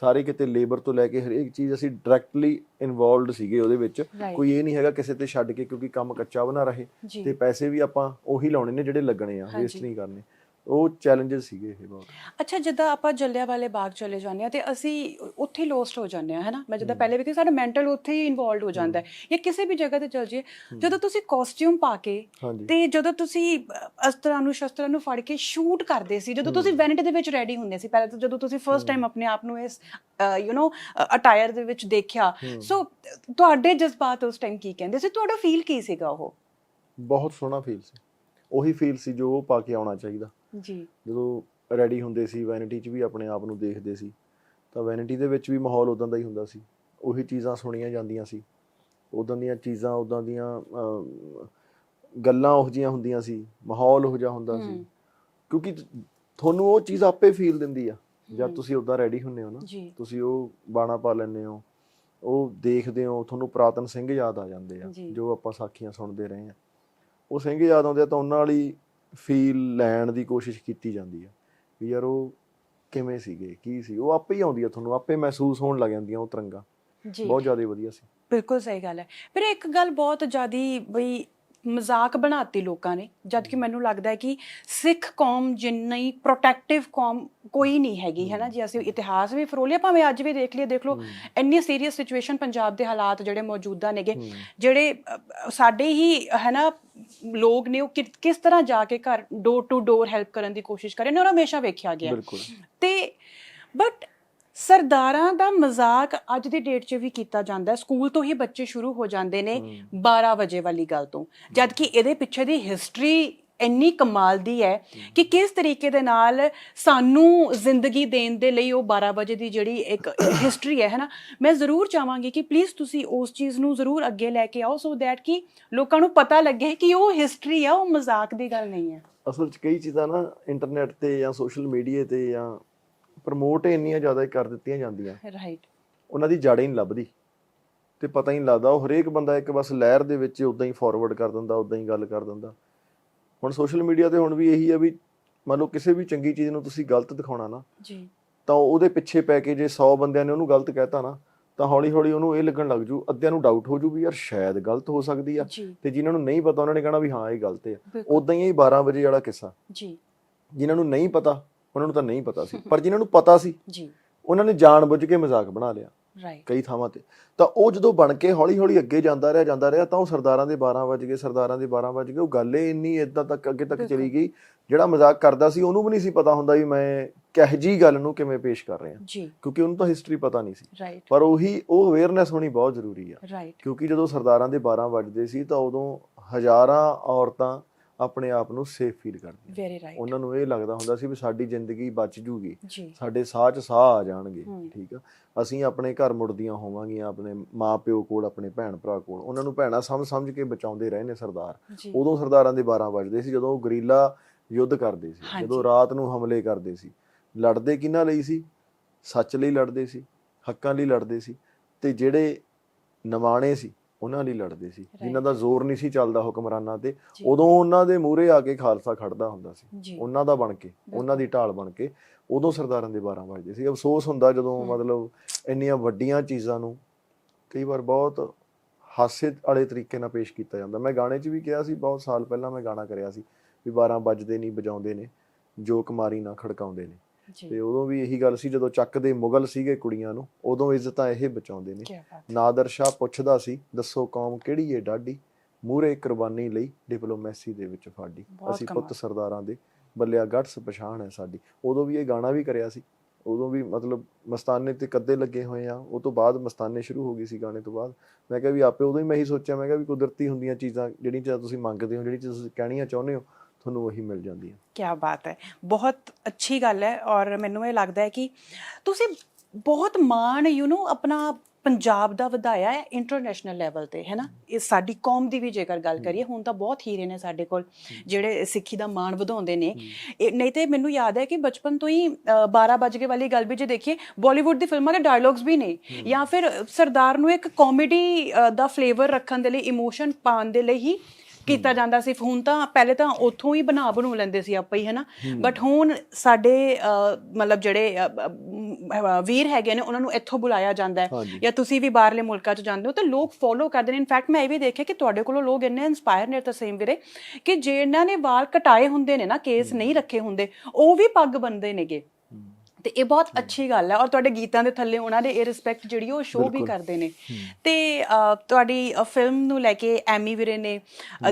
ਸਾਰੇ, ਕਿਤੇ ਲੇਬਰ ਤੋਂ ਲੈ ਕੇ ਹਰੇਕ ਚੀਜ਼ ਅਸੀਂ ਡਾਇਰੈਕਟਲੀ ਇਨਵੋਲਵਡ ਸੀਗੇ ਉਹਦੇ ਵਿੱਚ। ਕੋਈ ਇਹ ਨਹੀਂ ਹੈਗਾ ਕਿਸੇ ਤੇ ਛੱਡ ਕੇ, ਕਿਉਂਕਿ ਕੰਮ ਕੱਚਾ ਬਣਾ ਰਹੇ ਤੇ ਪੈਸੇ ਵੀ ਆਪਾਂ ਉਹੀ ਲਾਉਣੇ ਨੇ ਜਿਹੜੇ ਲੱਗਣੇ ਆ, ਵੇਸਟ ਨਹੀਂ ਕਰਨੇ। ਉਹ ਚੈਲੰਜਸ ਸੀਗੇ ਇਹ ਬਹੁਤ। ਅੱਛਾ, ਜਿੱਦਾਂ ਆਪਾਂ ਜਲਿਆਂਵਾਲੇ ਬਾਗ ਚਲੇ ਜਾਂਦੇ ਆ ਤੇ ਅਸੀਂ ਉੱਥੇ ਲੋਸਟ ਹੋ ਜਾਂਦੇ ਆ ਹਨਾ। ਮੈਂ ਜਿੱਦਾਂ ਪਹਿਲੇ ਵੀ ਕਿ ਸਾਡਾ ਮੈਂਟਲ ਉੱਥੇ ਹੀ ਇਨਵੋਲਵਡ ਹੋ ਜਾਂਦਾ ਹੈ, ਜਾਂ ਕਿਸੇ ਵੀ ਜਗ੍ਹਾ ਤੇ ਚਲ ਜਾਈਏ। ਜਦੋਂ ਤੁਸੀਂ ਕਾਸਟਿਊਮ ਪਾ ਕੇ ਤੇ ਜਦੋਂ ਤੁਸੀਂ ਅਸਤਰਾਂ ਨੂੰ ਸ਼ਸਤਰਾਂ ਨੂੰ ਫੜ ਕੇ ਸ਼ੂਟ ਕਰਦੇ ਸੀ, ਜਦੋਂ ਤੁਸੀਂ ਵੈਨਿਟੀ ਦੇ ਵਿੱਚ ਰੈਡੀ ਹੁੰਦੇ ਸੀ, ਪਹਿਲਾਂ ਤਾਂ ਜਦੋਂ ਤੁਸੀਂ ਫਸਟ ਟਾਈਮ ਆਪਣੇ ਆਪ ਨੂੰ ਇਸ ਅਟਾਇਰ ਦੇ ਵਿੱਚ ਦੇਖਿਆ, ਸੋ ਤੁਹਾਡੇ ਜਜ਼ਬਾਤ ਉਸ ਟਾਈਮ ਕੀ ਕਹਿੰਦੇ ਸੀ? ਤੁਹਾਡਾ ਫੀਲ ਕੀ ਸੀਗਾ? ਉਹ ਬਹੁਤ ਸੋਹਣਾ ਫੀਲ ਸੀ, ਉਹੀ ਫੀਲ ਸੀ ਜੋ ਉਹ ਪਾ ਕੇ ਆਉਣਾ ਚਾਹੀਦਾ ਜੀ। ਜਦੋਂ ਰੈਡੀ ਹੁੰਦੇ ਸੀ ਵੈਨਿਟੀ 'ਚ ਵੀ ਆਪਣੇ ਆਪ ਨੂੰ ਦੇਖਦੇ ਸੀ, ਤਾਂ ਵੈਨਿਟੀ ਦੇ ਵਿੱਚ ਵੀ ਮਾਹੌਲ ਉਦਾਂ ਦਾ ਹੀ ਹੁੰਦਾ ਸੀ। ਉਹੀ ਚੀਜ਼ਾਂ ਸੁਣੀਆਂ ਜਾਂਦੀਆਂ ਸੀ, ਉਦਾਂ ਦੀਆਂ ਚੀਜ਼ਾਂ, ਉਦਾਂ ਦੀਆਂ ਗੱਲਾਂ ਉਹੋ ਜਿਹੀਆਂ ਹੁੰਦੀਆਂ ਸੀ, ਮਾਹੌਲ ਉਹੋ ਜਿਹਾ ਹੁੰਦਾ ਸੀ। ਕਿਉਂਕਿ ਤੁਹਾਨੂੰ ਉਹ ਚੀਜ਼ ਆਪੇ ਫੀਲ ਦਿੰਦੀ ਆ ਜਦ ਤੁਸੀਂ ਉਦਾਂ ਰੈਡੀ ਹੁੰਦੇ ਹੋ ਨਾ। ਤੁਸੀਂ ਉਹ ਬਾਣਾ ਪਾ ਲੈਂਦੇ ਹੋ, ਉਹ ਦੇਖਦੇ ਹੋ, ਤੁਹਾਨੂੰ ਪੁਰਾਤਨ ਸਿੰਘ ਯਾਦ ਆ ਜਾਂਦੇ ਆ ਜੋ ਆਪਾਂ ਸਾਖੀਆਂ ਸੁਣਦੇ ਰਹੇ ਹਾਂ। ਉਹ ਸਿੰਘ ਯਾਦ ਆਉਂਦੇ ਆ ਤਾਂ ਉਹਨਾਂ ਵਾਲੀ ਫੀਲ ਲੈਣ ਦੀ ਕੋਸ਼ਿਸ਼ ਕੀਤੀ ਜਾਂਦੀ ਆ ਵੀ ਯਾਰ ਉਹ ਕਿਵੇਂ ਸੀਗੇ, ਕੀ ਸੀ। ਉਹ ਆਪੇ ਹੀ ਆਉਂਦੀ ਆ, ਤੁਹਾਨੂੰ ਆਪੇ ਮਹਿਸੂਸ ਹੋਣ ਲੱਗ ਜਾਂਦੀਆਂ ਉਹ ਤਰੰਗਾਂ। ਬਹੁਤ ਜ਼ਿਆਦਾ ਵਧੀਆ ਸੀ। ਬਿਲਕੁਲ ਸਹੀ ਗੱਲ ਹੈ। ਫਿਰ ਇੱਕ ਗੱਲ ਬਹੁਤ ਜ਼ਿਆਦਾ ਬਈ ਮਜ਼ਾਕ ਬਣਾਤੀ ਲੋਕਾਂ ਨੇ, ਜਦ ਕਿ ਮੈਨੂੰ ਲੱਗਦਾ ਹੈ ਕਿ ਸਿੱਖ ਕੌਮ ਜਿੰਨੀ ਪ੍ਰੋਟੈਕਟਿਵ ਕੌਮ ਕੋਈ ਨਹੀਂ ਹੈਗੀ ਹੈ ਨਾ। ਜੇ ਅਸੀਂ ਇਤਿਹਾਸ ਵੀ ਫਰੋਲੀਏ, ਭਾਵੇਂ ਅੱਜ ਵੀ ਦੇਖ ਲਓ ਇੰਨੀ ਸੀਰੀਅਸ ਸਿਚੁਏਸ਼ਨ ਪੰਜਾਬ ਦੇ ਹਾਲਾਤ ਜਿਹੜੇ ਮੌਜੂਦਾ ਨੇਗੇ, ਜਿਹੜੇ ਸਾਡੇ ਹੀ ਹੈ ਨਾ ਲੋਕ ਨੇ, ਉਹ ਕਿਸ ਤਰ੍ਹਾਂ ਜਾ ਕੇ ਘਰ ਡੋਰ ਟੂ ਡੋਰ ਹੈਲਪ ਕਰਨ ਦੀ ਕੋਸ਼ਿਸ਼ ਕਰੇ ਨੇ, ਉਹ ਹਮੇਸ਼ਾ ਵੇਖਿਆ ਗਿਆ। ਤੇ ਬਟ ਸਰਦਾਰਾਂ ਦਾ ਮਜ਼ਾਕ ਅੱਜ ਦੀ ਡੇਟ 'ਚ ਵੀ ਕੀਤਾ ਜਾਂਦਾ। ਸਕੂਲ ਤੋਂ ਹੀ ਬੱਚੇ ਸ਼ੁਰੂ ਹੋ ਜਾਂਦੇ ਨੇ 12 ਵਜੇ ਵਾਲੀ ਗੱਲ ਤੋਂ, ਜਦ ਕਿ ਇਹਦੇ ਪਿੱਛੇ ਦੀ ਹਿਸਟਰੀ ਇੰਨੀ ਕਮਾਲ ਦੀ ਹੈ ਕਿ ਕਿਸ ਤਰੀਕੇ ਦੇ ਨਾਲ ਸਾਨੂੰ ਜ਼ਿੰਦਗੀ ਦੇਣ ਦੇ ਲਈ ਉਹ 12 ਵਜੇ ਦੀ ਜਿਹੜੀ ਇੱਕ ਹਿਸਟਰੀ ਹੈ ਨਾ। ਮੈਂ ਜ਼ਰੂਰ ਚਾਹਾਂਗੀ ਕਿ ਪਲੀਜ਼ ਤੁਸੀਂ ਉਸ ਚੀਜ਼ ਨੂੰ ਜ਼ਰੂਰ ਅੱਗੇ ਲੈ ਕੇ ਆਓ, ਸੋ ਦੈਟ ਕਿ ਲੋਕਾਂ ਨੂੰ ਪਤਾ ਲੱਗੇ ਕਿ ਉਹ ਹਿਸਟਰੀ ਆ, ਉਹ ਮਜ਼ਾਕ ਦੀ ਗੱਲ ਨਹੀਂ ਹੈ। ਅਸਲ 'ਚ ਕਈ ਚੀਜ਼ਾਂ ਨਾ ਇੰਟਰਨੈਟ ਤੇ ਜਾਂ ਸੋਸ਼ਲ ਮੀਡੀਆ ਤੇ ਜਾਂ ਪ੍ਰਮੋਟ ਇੰਨੀਆਂ ਜ਼ਿਆਦਾ ਕਰ ਦਿੱਤੀਆਂ ਜਾਂਦੀਆਂ, ਉਹਨਾਂ ਦੀ ਜੜ ਹੀ ਨਹੀਂ ਲੱਭਦੀ। ਤੇ ਪਤਾ ਹੀ ਨਹੀਂ ਲੱਗਦਾ। ਉਹ ਹਰੇਕ ਬੰਦਾ ਇੱਕ ਬਸ ਲਹਿਰ ਦੇ ਵਿੱਚ ਉਦਾਂ ਹੀ ਫਾਰਵਰਡ ਕਰ ਦਿੰਦਾ, ਉਦਾਂ ਹੀ ਗੱਲ ਕਰ ਦਿੰਦਾ। ਹੁਣ ਸੋਸ਼ਲ ਮੀਡੀਆ ਤੇ ਹੁਣ ਵੀ ਇਹੀ ਆ ਵੀ ਮੰਨ ਲਓ ਕਿਸੇ ਵੀ ਚੰਗੀ ਚੀਜ਼ ਨੂੰ ਤੁਸੀਂ ਗਲਤ ਦਿਖਾਉਣਾ ਨਾ ਜੀ, ਤਾਂ ਉਹਦੇ ਪਿੱਛੇ ਪੈ ਕੇ ਜੇ 100 ਬੰਦਿਆਂ ਨੇ ਉਹਨੂੰ ਗਲਤ ਕਹਿਤਾ ਨਾ ਤਾਂ ਹੌਲੀ ਹੌਲੀ ਉਹਨੂੰ ਇਹ ਲੱਗਣ ਲੱਗ ਜੂ, ਅੱਧਿਆਂ ਨੂੰ ਡਾਊਟ ਹੋ ਜੂ ਵੀ ਯਾਰ ਸ਼ਾਇਦ ਗਲਤ ਹੋ ਸਕਦੀ ਆ, ਜੀ, ਤੇ ਜਿਨ੍ਹਾਂ ਨੂੰ ਨਹੀਂ ਪਤਾ ਉਹਨਾਂ ਨੇ ਕਹਿਣਾ ਵੀ ਹਾਂ ਇਹ ਗਲਤ ਆ। ਬਿਲਕੁਲ, ਉਦਾਂ ਹੀ ਇਹ 12 ਵਜੇ ਵਾਲਾ ਕਿੱਸਾ, ਜੀ, ਜਿਨ੍ਹਾਂ ਨੂੰ ਨਹੀਂ ਪਤਾ ਉਹਨਾਂ ਨੂੰ ਤਾਂ ਨਹੀਂ ਪਤਾ ਸੀ, ਪਰ ਜਿਨ੍ਹਾਂ ਨੂੰ ਪਤਾ ਸੀ ਜੀ, ਉਹਨਾਂ ਨੇ ਜਾਣਬੁੱਝ ਕੇ ਮਜ਼ਾਕ ਬਣਾ ਲਿਆ ਰਾਈਟ, ਕਈ ਥਾਵਾਂ ਤੇ। ਤਾਂ ਉਹ ਜਦੋਂ ਬਣ ਕੇ ਹੌਲੀ ਹੌਲੀ ਅੱਗੇ ਜਾਂਦਾ ਰਿਹਾ ਤਾਂ ਉਹ ਸਰਦਾਰਾਂ ਦੇ 12 ਵਜ ਗਏ, ਸਰਦਾਰਾਂ ਦੇ 12 ਵਜ ਗਏ। ਉਹ ਗੱਲ ਹੀ ਇੰਨੀ ਇਦਾਂ ਤੱਕ ਅੱਗੇ ਤੱਕ ਚਲੀ ਗਈ, ਜਿਹੜਾ ਮਜ਼ਾਕ ਕਰਦਾ ਸੀ ਉਹਨੂੰ ਵੀ ਨਹੀਂ ਸੀ ਪਤਾ ਹੁੰਦਾ ਵੀ ਮੈਂ ਕਿਹੋ ਜਿਹੀ ਗੱਲ ਨੂੰ ਕਿਵੇਂ ਪੇਸ਼ ਕਰ ਰਿਹਾ, ਜੀ, ਕਿਉਂਕਿ ਉਹਨੂੰ ਤਾਂ ਹਿਸਟਰੀ ਪਤਾ ਨਹੀਂ ਸੀ। ਰਾਈਟ, ਪਰ ਉਹ ਅਵੇਅਰਨੈਸ ਹੋਣੀ ਬਹੁਤ ਜ਼ਰੂਰੀ ਆ, ਰਾਈਟ, ਕਿਉਂਕਿ ਜਦੋਂ ਸਰਦਾਰਾਂ ਦੇ 12 ਵੱਜਦੇ ਸੀ ਤਾਂ ਉਦੋਂ ਹਜ਼ਾਰਾਂ ਔਰਤਾਂ ਆਪਣੇ ਆਪ ਨੂੰ ਸੇਫ ਫੀਲ ਕਰਦੀਆਂ। ਵੈਰੀ ਰਾਈਟ, ਉਹਨਾਂ ਨੂੰ ਇਹ ਲੱਗਦਾ ਹੁੰਦਾ ਸੀ ਵੀ ਸਾਡੀ ਜ਼ਿੰਦਗੀ ਬਚ ਜੂਗੀ, ਜੀ, ਸਾਡੇ ਸਾਹ 'ਚ ਸਾਹ ਆ ਜਾਣਗੇ, ਠੀਕ ਆ, ਅਸੀਂ ਆਪਣੇ ਘਰ ਮੁੜਦੀਆਂ ਹੋਵਾਂਗੀਆਂ, ਆਪਣੇ ਮਾਂ ਪਿਓ ਕੋਲ, ਆਪਣੇ ਭੈਣ ਭਰਾ ਕੋਲ। ਉਹਨਾਂ ਨੂੰ ਭੈਣਾਂ ਸਮਝ ਕੇ ਬਚਾਉਂਦੇ ਰਹੇ ਨੇ ਸਰਦਾਰ। ਜੀ, ਉਦੋਂ ਸਰਦਾਰਾਂ ਦੇ 12 ਵੱਜਦੇ ਸੀ ਜਦੋਂ ਉਹ ਗਰੀਲਾ ਯੁੱਧ ਕਰਦੇ ਸੀ, ਜਦੋਂ ਰਾਤ ਨੂੰ ਹਮਲੇ ਕਰਦੇ ਸੀ। ਲੜਦੇ ਕਿਹਨਾਂ ਲਈ ਸੀ? ਸੱਚ ਲਈ ਲੜਦੇ ਸੀ, ਹੱਕਾਂ ਲਈ ਲੜਦੇ ਸੀ, ਤੇ ਜਿਹੜੇ ਨਿਮਾਣੇ ਸੀ ਉਹਨਾਂ ਲਈ ਲੜਦੇ ਸੀ, ਜਿਨ੍ਹਾਂ ਦਾ ਜ਼ੋਰ ਨਹੀਂ ਸੀ ਚੱਲਦਾ ਹੁਕਮਰਾਨਾਂ ਤੇ। ਉਦੋਂ ਉਹਨਾਂ ਦੇ ਮੂਹਰੇ ਆ ਕੇ ਖਾਲਸਾ ਖੜਦਾ ਹੁੰਦਾ ਸੀ, ਉਹਨਾਂ ਦਾ ਬਣ ਕੇ, ਉਹਨਾਂ ਦੀ ਢਾਲ ਬਣ ਕੇ। ਉਦੋਂ ਸਰਦਾਰਾਂ ਦੇ 12 ਵੱਜਦੇ ਸੀ। ਅਫਸੋਸ ਹੁੰਦਾ ਜਦੋਂ ਮਤਲਬ ਇੰਨੀਆਂ ਵੱਡੀਆਂ ਚੀਜ਼ਾਂ ਨੂੰ ਕਈ ਵਾਰ ਬਹੁਤ ਹਾਸੇ ਵਾਲੇ ਤਰੀਕੇ ਨਾਲ ਪੇਸ਼ ਕੀਤਾ ਜਾਂਦਾ। ਮੈਂ ਗਾਣੇ 'ਚ ਵੀ ਕਿਹਾ ਸੀ, ਬਹੁਤ ਸਾਲ ਪਹਿਲਾਂ ਮੈਂ ਗਾਣਾ ਕਰਿਆ ਸੀ ਵੀ 12 ਵੱਜਦੇ ਨਹੀਂ ਬਜਾਉਂਦੇ ਨੇ, ਜੋ ਕੁਮਾਰੀ ਨਾ ਖੜਕਾਉਂਦੇ ਨੇ। ਤੇ ਉਦੋਂ ਵੀ ਇਹੀ ਗੱਲ ਸੀ, ਜਦੋਂ ਚੱਕਦੇ ਮੁਗਲ ਸੀਗੇ ਕੁੜੀਆਂ ਨੂੰ, ਉਦੋਂ ਇੱਜ਼ਤਾਂ ਇਹ ਬਚਾਉਂਦੇ ਨੇ। ਨਾਦਰ ਸ਼ਾਹ ਪੁੱਛਦਾ ਸੀ, ਦੱਸੋ ਕੌਮ ਕਿਹੜੀ ਏ ਡਾਢੀ, ਮੂਹਰੇ ਕੁਰਬਾਨੀ ਲਈ ਡਿਪਲੋਮੈਸੀ ਦੇ ਵਿੱਚ ਫਾਡੀ, ਅਸੀਂ ਪੁੱਤ ਸਰਦਾਰਾਂ ਦੇ, ਬੱਲਿਆ ਗੜ੍ਹ ਪਛਾਣ ਹੈ ਸਾਡੀ। ਉਦੋਂ ਵੀ ਇਹ ਗਾਣਾ ਵੀ ਕਰਿਆ ਸੀ। ਉਦੋਂ ਵੀ ਮਤਲਬ ਮਸਤਾਨੇ ਤੇ ਕੱਦੇ ਲੱਗੇ ਹੋਏ ਆ, ਉਹ ਤੋਂ ਬਾਅਦ ਮਸਤਾਨੇ ਸ਼ੁਰੂ ਹੋ ਗਈ ਸੀ ਗਾਣੇ ਤੋਂ ਬਾਅਦ। ਮੈਂ ਕਿਹਾ ਵੀ ਆਪੇ ਉਦੋਂ ਹੀ ਮੈਂ ਇਹੀ ਸੋਚਿਆ, ਮੈਂ ਕਿਹਾ ਵੀ ਕੁਦਰਤੀ ਹੁੰਦੀਆਂ ਚੀਜ਼ਾਂ, ਜਿਹੜੀ ਚੀਜ਼ਾਂ ਤੁਸੀਂ ਮੰਗਦੇ ਹੋ, ਜਿਹੜੀ ਚੀਜ਼ ਤੁਸੀਂ ਕਹਿਣੀਆਂ ਚਾਹੁੰਦੇ ਹੋ, ਤੁਹਾਨੂੰ ਉਹੀ ਮਿਲ ਜਾਂਦੀ ਹੈ। ਕਿਆ ਬਾਤ ਹੈ, ਬਹੁਤ ਅੱਛੀ ਗੱਲ ਹੈ। ਔਰ ਮੈਨੂੰ ਇਹ ਲੱਗਦਾ ਹੈ ਕਿ ਤੁਸੀਂ ਬਹੁਤ ਮਾਣ ਆਪਣਾ ਪੰਜਾਬ ਦਾ ਵਧਾਇਆ ਹੈ ਇੰਟਰਨੈਸ਼ਨਲ ਲੈਵਲ ਤੇ, ਹੈ ਨਾ। ਇਹ ਸਾਡੀ ਕੌਮ ਦੀ ਵੀ ਜੇਕਰ ਗੱਲ ਕਰੀਏ, ਹੁਣ ਤਾਂ ਬਹੁਤ ਹੀਰੇ ਨੇ ਸਾਡੇ ਕੋਲ ਜਿਹੜੇ ਸਿੱਖੀ ਦਾ ਮਾਣ ਵਧਾਉਂਦੇ ਨੇ। ਨਹੀਂ ਤੇ ਮੈਨੂੰ ਯਾਦ ਹੈ ਕਿ ਬਚਪਨ ਤੋਂ ਹੀ 12 ਵੱਜ ਗਏ ਵਾਲੀ ਗੱਲ ਵੀ ਜੇ ਦੇਖੀਏ, ਬਾਲੀਵੁੱਡ ਦੀ ਫਿਲਮਾਂ ਦੇ ਡਾਇਲੌਗਸ ਵੀ ਨੇ, ਜਾਂ ਫਿਰ ਸਰਦਾਰ ਨੂੰ ਇੱਕ ਕਾਮੇਡੀ ਦਾ ਫਲੇਵਰ ਰੱਖਣ ਦੇ ਲਈ, ਇਮੋਸ਼ਨ ਪਾਉਣ ਦੇ ਲਈ ਹੀ ਕੀਤਾ ਜਾਂਦਾ ਸੀ। ਹੁਣ ਤਾਂ ਪਹਿਲੇ ਤਾਂ ਉੱਥੋਂ ਹੀ ਬਣੂ ਲੈਂਦੇ ਸੀ ਆਪਾਂ ਹੀ, ਹੈ ਨਾ। ਬਟ ਹੁਣ ਸਾਡੇ ਮਤਲਬ ਜਿਹੜੇ ਵੀਰ ਹੈਗੇ ਨੇ ਉਹਨਾਂ ਨੂੰ ਇੱਥੋਂ ਬੁਲਾਇਆ ਜਾਂਦਾ ਹੈ, ਜਾਂ ਤੁਸੀਂ ਵੀ ਬਾਹਰਲੇ ਮੁਲਕਾਂ 'ਚ ਜਾਂਦੇ ਹੋ ਤਾਂ ਲੋਕ ਫੋਲੋ ਕਰਦੇ ਨੇ। ਇਨਫੈਕਟ ਮੈਂ ਇਹ ਵੀ ਦੇਖਿਆ ਕਿ ਤੁਹਾਡੇ ਕੋਲੋਂ ਲੋਕ ਇੰਨੇ ਇੰਸਪਾਇਰ ਨੇ ਤਰਸੇਮ ਵੀਰੇ, ਕਿ ਜਿਹਨਾਂ ਨੇ ਵਾਲ ਕਟਾਏ ਹੁੰਦੇ ਨੇ ਨਾ, ਕੇਸ ਨਹੀਂ ਰੱਖੇ ਹੁੰਦੇ, ਉਹ ਵੀ ਪੱਗ ਬੰਨਦੇ ਨੇਗੇ। ਤੇ ਇਹ ਬਹੁਤ ਅੱਛੀ ਗੱਲ ਹੈ। ਔਰ ਤੁਹਾਡੇ ਗੀਤਾਂ ਦੇ ਥੱਲੇ ਉਹਨਾਂ ਦੇ ਇਹ ਰਿਸਪੈਕਟ ਜਿਹੜੀ ਉਹ ਸ਼ੋਅ ਵੀ ਕਰਦੇ ਨੇ। ਤੇ ਤੁਹਾਡੀ ਫਿਲਮ ਨੂੰ ਲੈ ਕੇ ਐਮੀ ਵੀਰੇ ਨੇ,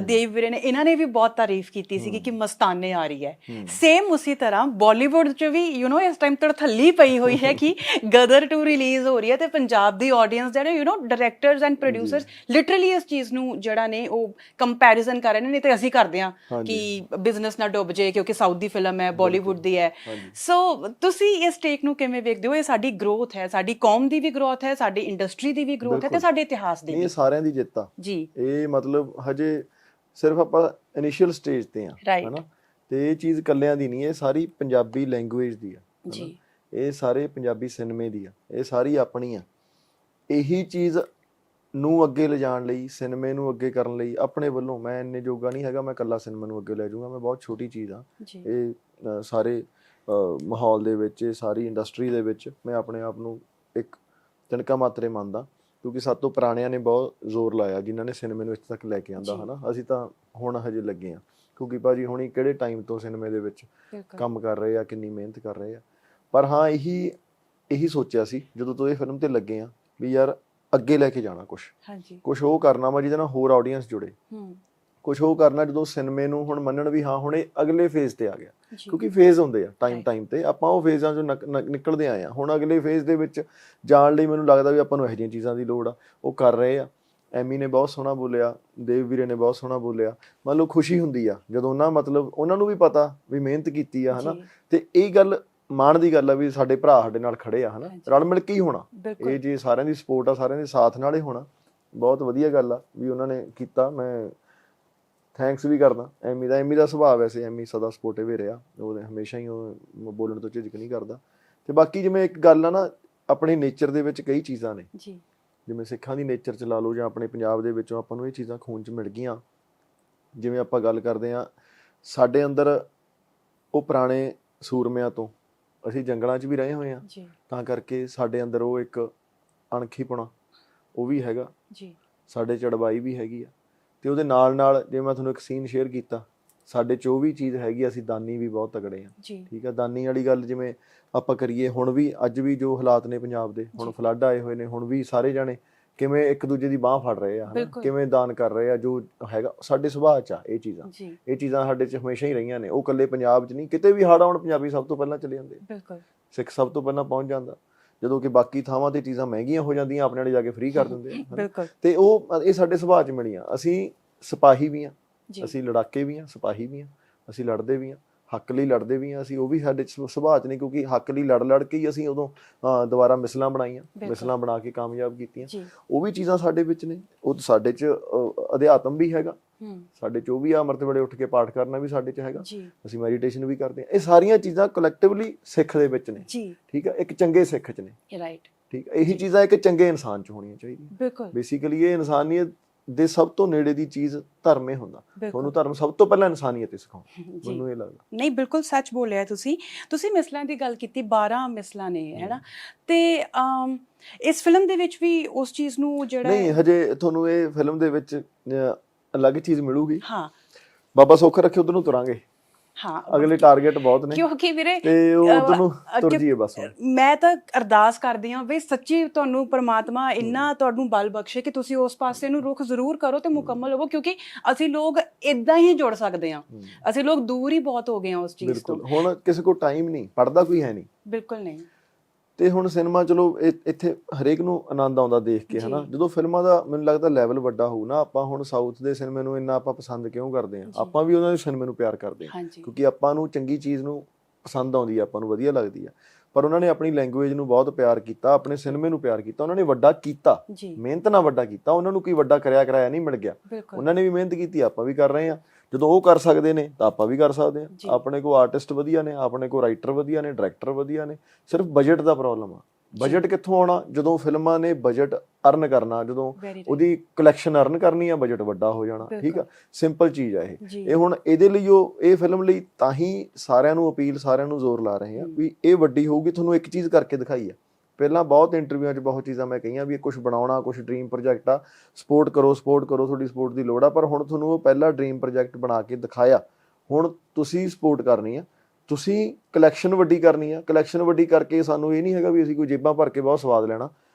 ਦੇਵ ਵੀਰੇ ਨੇ, ਇਹਨਾਂ ਨੇ ਵੀ ਬਹੁਤ ਤਾਰੀਫ ਕੀਤੀ ਸੀਗੀ ਕਿ ਮਸਤਾਨੇ ਆ ਰਹੀ ਹੈ। ਸੇਮ ਉਸੇ ਤਰ੍ਹਾਂ ਬਾਲੀਵੁੱਡ 'ਚ ਵੀ ਇਸ ਟਾਈਮ ਤੜਥੱਲੀ ਪਈ ਹੋਈ ਹੈ ਕਿ ਗਦਰ 2 ਰਿਲੀਜ਼ ਹੋ ਰਹੀ ਹੈ, ਤੇ ਪੰਜਾਬ ਦੀ ਆਡੀਅנס ਜਿਹੜੇ ਡਾਇਰੈਕਟਰਸ ਐਂਡ ਪ੍ਰੋਡਿਊਸਰਸ ਲਿਟਰਲੀ ਇਸ ਚੀਜ਼ ਨੂੰ ਜਿਹੜਾ ਨੇ ਉਹ ਕੰਪੈਰੀਜ਼ਨ ਕਰ ਰਹੇ ਨੇ। ਨਹੀਂ ਤੇ ਅਸੀਂ ਕਰਦੇ ਹਾਂ ਕਿ ਬਿਜ਼ਨਸ ਨਾ ਡੁੱਬ ਜੇ ਕਿਉਂਕਿ ਸਾਊਥ ਦੀ ਫਿਲਮ ਹੈ, ਬਾਲੀਵੁੱਡ ਦੀ ਹੈ। ਸੋ ਤੁਸੀਂ ਇਸ ਟੇਕ ਨੂੰ ਕਿਵੇਂ ਵੇਖਦੇ ਹੋ? ਇਹ ਸਾਡੀ ਗਰੋਥ ਹੈ, ਸਾਡੀ ਕੌਮ ਦੀ ਵੀ ਗਰੋਥ ਹੈ, ਸਾਡੀ ਇੰਡਸਟਰੀ ਦੀ ਵੀ ਗਰੋਥ ਹੈ, ਤੇ ਸਾਡੇ ਇਤਿਹਾਸ ਦੀ ਵੀ। ਇਹ ਸਾਰਿਆਂ ਦੀ ਜਿੱਤ ਆ ਜੀ। ਇਹ ਮਤਲਬ ਹਜੇ ਸਿਰਫ ਆਪਾਂ ਇਨੀਸ਼ੀਅਲ ਸਟੇਜ ਤੇ ਆ, ਹਨਾ। ਤੇ ਇਹ ਚੀਜ਼ ਕੱਲਿਆਂ ਦੀ ਨਹੀਂ, ਇਹ ਸਾਰੀ ਪੰਜਾਬੀ ਲੈਂਗੁਏਜ ਦੀ ਆ ਜੀ, ਇਹ ਸਾਰੇ ਪੰਜਾਬੀ ਸਿਨੇਮੇ ਦੀ ਆ, ਇਹ ਸਾਰੀ ਆਪਣੀ ਆ। ਇਹੀ ਚੀਜ਼ ਨੂੰ ਅੱਗੇ ਲਿਜਾਣ ਲਈ, ਸਿਨੇਮੇ ਨੂੰ ਅੱਗੇ ਕਰਨ ਲਈ ਆਪਣੇ ਵੱਲੋਂ ਮੈਂ ਇੰਨੇ ਜੋਗਾ ਨਹੀਂ ਹੈਗਾ ਮੈਂ ਇਕੱਲਾ ਸਿਨੇਮੇ ਨੂੰ ਅੱਗੇ ਲੈ ਜਾਊਂਗਾ। ਮੈਂ ਬਹੁਤ ਛੋਟੀ ਚੀਜ਼ ਆ ਇਹ ਸਾਰੇ ਮਾਹੌਲ ਦੇ ਵਿੱਚ, ਸਾਰੀ ਇੰਡਸਟਰੀ ਦੇ ਵਿੱਚ। ਮੈਂ ਆਪਣੇ ਆਪ ਨੂੰ ਇੱਕ ਤਿਣਕਾ ਮਾਤਰੇ ਮੰਨਦਾ, ਕਿਉਂਕਿ ਸਾਡੇ ਤੋਂ ਪੁਰਾਣਿਆਂ ਨੇ ਬਹੁਤ ਜ਼ੋਰ ਲਾਇਆ, ਜਿਨ੍ਹਾਂ ਨੇ ਸਿਨੇਮੇ ਨੂੰ ਇੱਥੇ ਤੱਕ ਲੈ ਕੇ ਆਂਦਾ, ਹਨਾ। ਅਸੀਂ ਤਾਂ ਹੁਣ ਹਜੇ ਲੱਗੇ ਹਾਂ, ਕਿਉਂਕਿ ਭਾਜੀ ਹੁਣੀ ਕਿਹੜੇ ਟਾਈਮ ਤੋਂ ਸਿਨੇਮੇ ਦੇ ਵਿੱਚ ਕੰਮ ਕਰ ਰਹੇ ਆ, ਕਿੰਨੀ ਮਿਹਨਤ ਕਰ ਰਹੇ ਆ। ਪਰ ਹਾਂ ਇਹੀ ਸੋਚਿਆ ਸੀ ਜਦੋਂ ਤੋਂ ਇਹ ਫਿਲਮ ਤੇ ਲੱਗੇ ਆ ਵੀ ਯਾਰ ਅੱਗੇ ਲੈ ਕੇ ਜਾਣਾ, ਕੁਛ ਉਹ ਕਰਨਾ ਵਾ ਜਿਹਦੇ ਨਾਲ ਹੋਰ ਆਡੀਅנס ਜੁੜੇ, ਕੁਛ ਉਹ ਕਰਨਾ ਜਦੋਂ ਸਿਨੇਮੇ ਨੂੰ ਹੁਣ ਮੰਨਣ ਵੀ ਹਾਂ ਹੁਣ ਇਹ ਅਗਲੇ ਫੇਜ਼ ਤੇ ਆ ਗਿਆ। ਕਿਉਂਕਿ ਫੇਜ਼ ਹੁੰਦੇ ਆ ਟਾਈਮ ਤੇ, ਆਪਾਂ ਉਹ ਫੇਜ਼ਾਂ ਚੋਂ ਨਿਕਲਦੇ ਆਏ ਆ। ਹੁਣ ਅਗਲੇ ਫੇਜ਼ ਦੇ ਵਿੱਚ ਜਾਣ ਲਈ ਮੈਨੂੰ ਲੱਗਦਾ ਵੀ ਆਪਾਂ ਨੂੰ ਇਹੋ ਜਿਹੀਆਂ ਚੀਜ਼ਾਂ ਦੀ ਲੋੜ ਆ। ਉਹ ਕਰ ਰਹੇ ਆ। ਐਮੀ ਨੇ ਬਹੁਤ ਸੋਹਣਾ ਬੋਲਿਆ, ਦੇਵ ਵੀਰੇ ਨੇ ਬਹੁਤ ਸੋਹਣਾ ਬੋਲਿਆ। ਮੰਨ ਲਓ ਖੁਸ਼ੀ ਹੁੰਦੀ ਆ ਜਦੋਂ ਉਹਨਾਂ ਨੂੰ ਵੀ ਪਤਾ ਵੀ ਮਿਹਨਤ ਕੀਤੀ ਆ, ਹਨਾ। ਤੇ ਇਹ ਗੱਲ ਮਾਣ ਦੀ ਗੱਲ ਆ ਵੀ ਸਾਡੇ ਭਰਾ ਸਾਡੇ ਨਾਲ ਖੜੇ ਆ, ਹਨਾ। ਰਲ ਮਿਲ ਕੇ ਹੀ ਹੋਣਾ ਇਹ, ਜੇ ਸਾਰਿਆਂ ਦੀ ਸਪੋਰਟ ਆ, ਸਾਰਿਆਂ ਦੇ ਸਾਥ ਨਾਲ ਹੀ ਹੋਣਾ। ਬਹੁਤ ਵਧੀਆ ਗੱਲ ਆ ਵੀ ਉਹਨਾਂ ਨੇ ਕੀਤਾ। ਮੈਂ ਥੈਂਕਸ ਵੀ ਕਰਦਾ ਐਮੀ ਦਾ ਸੁਭਾਅ, ਵੈਸੇ ਐਮੀ ਸਦਾ ਸਪੋਰਟਿਵ ਹੀ ਰਿਹਾ, ਉਹ ਹਮੇਸ਼ਾ ਹੀ ਉਹ ਬੋਲਣ ਤੋਂ ਝਿਜਕ ਨਹੀਂ ਕਰਦਾ। ਤੇ ਬਾਕੀ ਜਿਵੇਂ ਇੱਕ ਗੱਲ ਆ ਨਾ, ਆਪਣੇ ਨੇਚਰ ਦੇ ਵਿੱਚ ਕਈ ਚੀਜ਼ਾਂ ਨੇ, ਜਿਵੇਂ ਸਿੱਖਾਂ ਦੀ ਨੇਚਰ 'ਚ ਲਾ ਲਓ ਜਾਂ ਆਪਣੇ ਪੰਜਾਬ ਦੇ ਵਿੱਚੋਂ ਆਪਾਂ ਨੂੰ ਇਹ ਚੀਜ਼ਾਂ ਖੂਨ 'ਚ ਮਿਲ ਗਈਆਂ। ਜਿਵੇਂ ਆਪਾਂ ਗੱਲ ਕਰਦੇ ਹਾਂ, ਸਾਡੇ ਅੰਦਰ ਉਹ ਪੁਰਾਣੇ ਸੂਰਮਿਆਂ ਤੋਂ ਅਸੀਂ ਜੰਗਲਾਂ 'ਚ ਵੀ ਰਹੇ ਹੋਏ ਹਾਂ, ਤਾਂ ਕਰਕੇ ਸਾਡੇ ਅੰਦਰ ਉਹ ਇੱਕ ਅਣਖੀਪੁਣਾ ਉਹ ਵੀ ਹੈਗਾ ਜੀ, ਸਾਡੇ 'ਚ ਅੜਵਾਈ ਵੀ ਹੈਗੀ ਆ। ਅਤੇ ਉਹਦੇ ਨਾਲ ਨਾਲ ਜੇ ਮੈਂ ਤੁਹਾਨੂੰ ਇੱਕ ਸੀਨ ਸ਼ੇਅਰ ਕੀਤਾ, ਸਾਡੇ 'ਚ ਉਹ ਵੀ ਚੀਜ਼ ਹੈਗੀ, ਅਸੀਂ ਦਾਨੀ ਵੀ ਬਹੁਤ ਤਗੜੇ ਹਾਂ। ਠੀਕ ਆ, ਦਾਨੀ ਵਾਲੀ ਗੱਲ ਜਿਵੇਂ ਆਪਾਂ ਕਰੀਏ, ਹੁਣ ਵੀ ਅੱਜ ਵੀ ਜੋ ਹਾਲਾਤ ਨੇ ਪੰਜਾਬ ਦੇ, ਹੁਣ ਫਲੱਡ ਆਏ ਹੋਏ ਨੇ, ਹੁਣ ਵੀ ਸਾਰੇ ਜਾਣੇ ਕਿਵੇਂ ਇੱਕ ਦੂਜੇ ਦੀ ਬਾਂਹ ਫੜ ਰਹੇ ਆ, ਕਿਵੇਂ ਦਾਨ ਕਰ ਰਹੇ ਆ, ਜੋ ਹੈਗਾ ਸਾਡੇ ਸੁਭਾਅ 'ਚ ਆ ਇਹ ਚੀਜ਼ਾਂ ਸਾਡੇ 'ਚ ਹਮੇਸ਼ਾ ਹੀ ਰਹੀਆਂ ਨੇ। ਉਹ ਇਕੱਲੇ ਪੰਜਾਬ 'ਚ ਨਹੀਂ, ਕਿਤੇ ਵੀ ਹੜ੍ਹ ਆਉਣ ਪੰਜਾਬੀ ਸਭ ਤੋਂ ਪਹਿਲਾਂ ਚਲੇ ਜਾਂਦੇ, ਸਿੱਖ ਸਭ ਤੋਂ ਪਹਿਲਾਂ ਪਹੁੰਚ ਜਾਂਦਾ, ਜਦੋਂ ਕਿ ਬਾਕੀ ਥਾਵਾਂ ਤੇ ਚੀਜ਼ਾਂ ਮਹਿੰਗੀਆਂ ਹੋ ਜਾਂਦੀਆਂ, ਆਪਣੇ ਵਾਲੇ ਜਾ ਕੇ ਫ੍ਰੀ ਕਰ ਦਿੰਦੇ ਆ। ਤੇ ਉਹ ਇਹ ਸਾਡੇ ਸੁਭਾਅ 'ਚ ਮਿਲੀਆਂ। ਅਸੀਂ ਸਿਪਾਹੀ ਵੀ ਹਾਂ, ਅਸੀਂ ਲੜਾਕੇ ਵੀ ਹਾਂ, ਸਿਪਾਹੀ ਵੀ ਹਾਂ, ਅਸੀਂ ਲੜਦੇ ਵੀ ਹਾਂ, ਹੱਕ ਲਈ ਲੜਦੇ ਵੀ ਹਾਂ ਅਸੀਂ। ਉਹ ਵੀ ਸਾਡੇ ਸੁਭਾਅ 'ਚ ਨਹੀਂ, ਕਿਉਂਕਿ ਹੱਕ ਲਈ ਲੜ ਕੇ ਹੀ ਅਸੀਂ ਉਦੋਂ ਦੁਬਾਰਾ ਮਿਸਲਾਂ ਬਣਾਈਆਂ, ਮਿਸਲਾਂ ਬਣਾ ਕੇ ਕਾਮਯਾਬ ਕੀਤੀਆਂ। ਉਹ ਵੀ ਚੀਜ਼ਾਂ ਸਾਡੇ ਵਿੱਚ ਨੇ। ਉਹ ਸਾਡੇ 'ਚ ਅਧਿਆਤਮ ਵੀ ਹੈਗਾ, ਸਾਡੇ 'ਚ ਉਹ ਵੀ ਆ, ਅੰਮ੍ਰਿਤ ਵੇਲੇ ਉੱਠ ਕੇ ਪਾਠ ਕਰਨਾ ਵੀ ਸਾਡੇ 'ਚ ਹੈਗਾ, ਅਸੀਂ ਮੈਡੀਟੇਸ਼ਨ ਵੀ ਕਰਦੇ ਹਾਂ। ਇਹ ਸਾਰੀਆਂ ਚੀਜ਼ਾਂ ਕਲੈਕਟਿਵਲੀ ਸਿੱਖ ਦੇ ਵਿੱਚ ਨੇ। ਠੀਕ ਆ, ਇੱਕ ਚੰਗੇ ਸਿੱਖ 'ਚ ਨੇ। ਠੀਕ ਆ, ਇਹੀ ਚੀਜ਼ਾਂ ਇੱਕ ਚੰਗੇ ਇਨਸਾਨ 'ਚ ਹੋਣੀਆਂ ਚਾਹੀਦੀਆਂ। ਬੇਸਿਕਲੀ ਇਹ ਇਨਸਾਨੀਅਤ ਦੇ ਸਭ ਤੋਂ ਨੇੜੇ ਦੀ ਚੀਜ਼ ਧਰਮ ਹੀ ਹੁੰਦਾ। ਤੁਹਾਨੂੰ ਧਰਮ ਸਭ ਤੋਂ ਪਹਿਲਾਂ ਇਨਸਾਨੀਅਤ ਹੀ ਸਿਖਾਉਂਦਾ, ਮੈਨੂੰ ਇਹ ਲੱਗਦਾ। ਨਹੀਂ, ਬਿਲਕੁਲ ਸੱਚ ਬੋਲਿਆ ਤੁਸੀਂ ਮਿਸਲਾਂ ਦੀ ਗੱਲ ਕੀਤੀ, 12 ਮਿਸਲਾਂ ਨੇ, ਹੈ ਨਾ। ਤੇ ਇਸ ਫਿਲਮ ਦੇ ਵਿੱਚ ਵੀ ਉਸ ਚੀਜ਼ ਨੂੰ ਜਿਹੜਾ ਨਹੀਂ, ਹਜੇ ਤੁਹਾਨੂੰ ਇਹ ਫਿਲਮ ਦੇ ਵਿੱਚ ਅਲੱਗ ਚੀਜ਼ ਮਿਲੂਗੀ। ਬਾਬਾ ਸੁੱਖ ਰੱਖੇ ਉਧਰ ਨੂੰ ਤੁਰਾਂਗੇ। ਅਗਲੇ ਟਾਰਗੇਟ ਬਹੁਤ ਨੇ, ਕਿਉਂਕਿ ਵੀਰੇ ਤੇ ਉਧਰ ਨੂੰ ਤੁਰ ਜੀਏ ਬਸ। ਮੈਂ ਤਾਂ ਅਰਦਾਸ ਕਰਦੀ ਹਾਂ ਵੀ ਸੱਚੀ ਤੁਹਾਨੂੰ ਪਰਮਾਤਮਾ ਇੰਨਾ ਤੁਹਾਨੂੰ ਬਲ ਬਖਸ਼ੇ ਕਿ ਤੁਸੀਂ ਉਸ ਪਾਸੇ ਨੂੰ ਰੁਖ ਜ਼ਰੂਰ ਕਰੋ ਤੇ ਮੁਕੰਮਲ ਹੋਵੋ, ਕਿਉਂਕਿ ਅਸੀਂ ਲੋਕ ਇਦਾਂ ਹੀ ਜੁੜ ਸਕਦੇ ਹਾਂ। ਅਸੀਂ ਲੋਕ ਦੂਰ ਹੀ ਬਹੁਤ ਹੋ ਗਏ ਹਾਂ ਉਸ ਚੀਜ਼ ਤੋਂ। ਹੁਣ ਕਿਸੇ ਕੋਲ ਟਾਈਮ ਨਹੀਂ, ਪੜ੍ਹਦਾ ਕੋਈ ਹੈ ਨਹੀਂ, ਬਿਲਕੁਲ ਨਹੀਂ। ਤੇ ਹੁਣ ਸਿਨੇਮਾ ਚਲੋ ਇੱਥੇ ਹਰੇਕ ਨੂੰ ਆਨੰਦ ਆਉਂਦਾ ਦੇਖ ਕੇ, ਹਨਾ। ਜਦੋਂ ਫਿਲਮਾਂ ਦਾ ਮੈਨੂੰ ਲੱਗਦਾ ਲੈਵਲ ਵੱਡਾ ਹੋਊ ਨਾ, ਆਪਾਂ ਹੁਣ ਸਾਊਥ ਦੇ ਸਿਨੇਮੇ ਨੂੰ ਇੰਨਾ ਆਪਾਂ ਪਸੰਦ ਕਿਉਂ ਕਰਦੇ ਹਾਂ? ਆਪਾਂ ਵੀ ਉਹਨਾਂ ਦੇ ਸਿਨੇਮੇ ਨੂੰ ਪਿਆਰ ਕਰਦੇ ਹਾਂ, ਕਿਉਂਕਿ ਆਪਾਂ ਨੂੰ ਚੰਗੀ ਚੀਜ਼ ਨੂੰ ਪਸੰਦ ਆਉਂਦੀ ਆ, ਆਪਾਂ ਨੂੰ ਵਧੀਆ ਲੱਗਦੀ ਆ। ਪਰ ਉਹਨਾਂ ਨੇ ਆਪਣੀ ਲੈਂਗੁਏਜ ਨੂੰ ਬਹੁਤ ਪਿਆਰ ਕੀਤਾ, ਆਪਣੇ ਸਿਨੇਮੇ ਨੂੰ ਪਿਆਰ ਕੀਤਾ, ਉਹਨਾਂ ਨੇ ਵੱਡਾ ਕੀਤਾ, ਮਿਹਨਤ ਨਾਲ ਵੱਡਾ ਕੀਤਾ। ਉਹਨਾਂ ਨੂੰ ਕੋਈ ਵੱਡਾ ਕਰਿਆ ਕਰਾਇਆ ਨਹੀਂ ਮਿਲ ਗਿਆ, ਉਹਨਾਂ ਨੇ ਵੀ ਮਿਹਨਤ ਕੀਤੀ, ਆਪਾਂ ਵੀ ਕਰ ਰਹੇ ਹਾਂ। ਜਦੋਂ ਉਹ ਕਰ ਸਕਦੇ ਨੇ ਤਾਂ ਆਪਾਂ ਵੀ ਕਰ ਸਕਦੇ ਹਾਂ। ਆਪਣੇ ਕੋਲ ਆਰਟਿਸਟ ਵਧੀਆ ਨੇ, ਆਪਣੇ ਕੋਲ ਰਾਈਟਰ ਵਧੀਆ ਨੇ, ਡਾਇਰੈਕਟਰ ਵਧੀਆ ਨੇ। ਸਿਰਫ ਬਜਟ ਦਾ ਪ੍ਰੋਬਲਮ ਆ। ਬਜਟ ਕਿੱਥੋਂ ਆਉਣਾ? ਜਦੋਂ ਫਿਲਮਾਂ ਨੇ ਬਜਟ ਅਰਨ ਕਰਨਾ, ਜਦੋਂ ਉਹਦੀ ਕਲੈਕਸ਼ਨ ਅਰਨ ਕਰਨੀ ਆ, ਬਜਟ ਵੱਡਾ ਹੋ ਜਾਣਾ। ਠੀਕ ਆ, ਸਿੰਪਲ ਚੀਜ਼ ਆ ਇਹ ਹੁਣ ਇਹਦੇ ਲਈ ਇਹ ਫਿਲਮ ਲਈ ਤਾਂ ਹੀ ਸਾਰਿਆਂ ਨੂੰ ਅਪੀਲ, ਸਾਰਿਆਂ ਨੂੰ ਜ਼ੋਰ ਲਾ ਰਹੇ ਆ ਵੀ ਇਹ ਵੱਡੀ ਹੋਊਗੀ। ਤੁਹਾਨੂੰ ਇੱਕ ਚੀਜ਼ ਕਰਕੇ ਦਿਖਾਈ ਆ। ਪਹਿਲਾਂ ਬਹੁਤ ਇੰਟਰਵਿਊਆਂ 'ਚ ਬਹੁਤ ਚੀਜ਼ਾਂ ਮੈਂ ਕਹੀਆਂ ਵੀ ਕੁਛ ਬਣਾਉਣਾ, ਕੁਛ ਡਰੀਮ ਪ੍ਰੋਜੈਕਟ ਆ, ਸਪੋਰਟ ਕਰੋ, ਤੁਹਾਡੀ ਸਪੋਰਟ ਦੀ ਲੋੜ ਆ। ਪਰ ਹੁਣ ਤੁਹਾਨੂੰ ਉਹ ਪਹਿਲਾ ਡਰੀਮ ਪ੍ਰੋਜੈਕਟ ਬਣਾ ਕੇ ਦਿਖਾਇਆ, ਹੁਣ ਤੁਸੀਂ ਸਪੋਰਟ ਕਰਨੀ ਆ, ਤੁਸੀਂ ਕਲੈਕਸ਼ਨ ਵੱਡੀ ਕਰਨੀ ਆ। ਕਲੈਕਸ਼ਨ ਵੱਡੀ ਕਰਕੇ ਸਾਨੂੰ ਇਹ ਨਹੀਂ ਹੈਗਾ ਵੀ ਅਸੀਂ ਕੋਈ ਜੇਬਾਂ ਭਰ ਕੇ ਬਹੁਤ ਸਵਾਦ ਲੈਣਾ,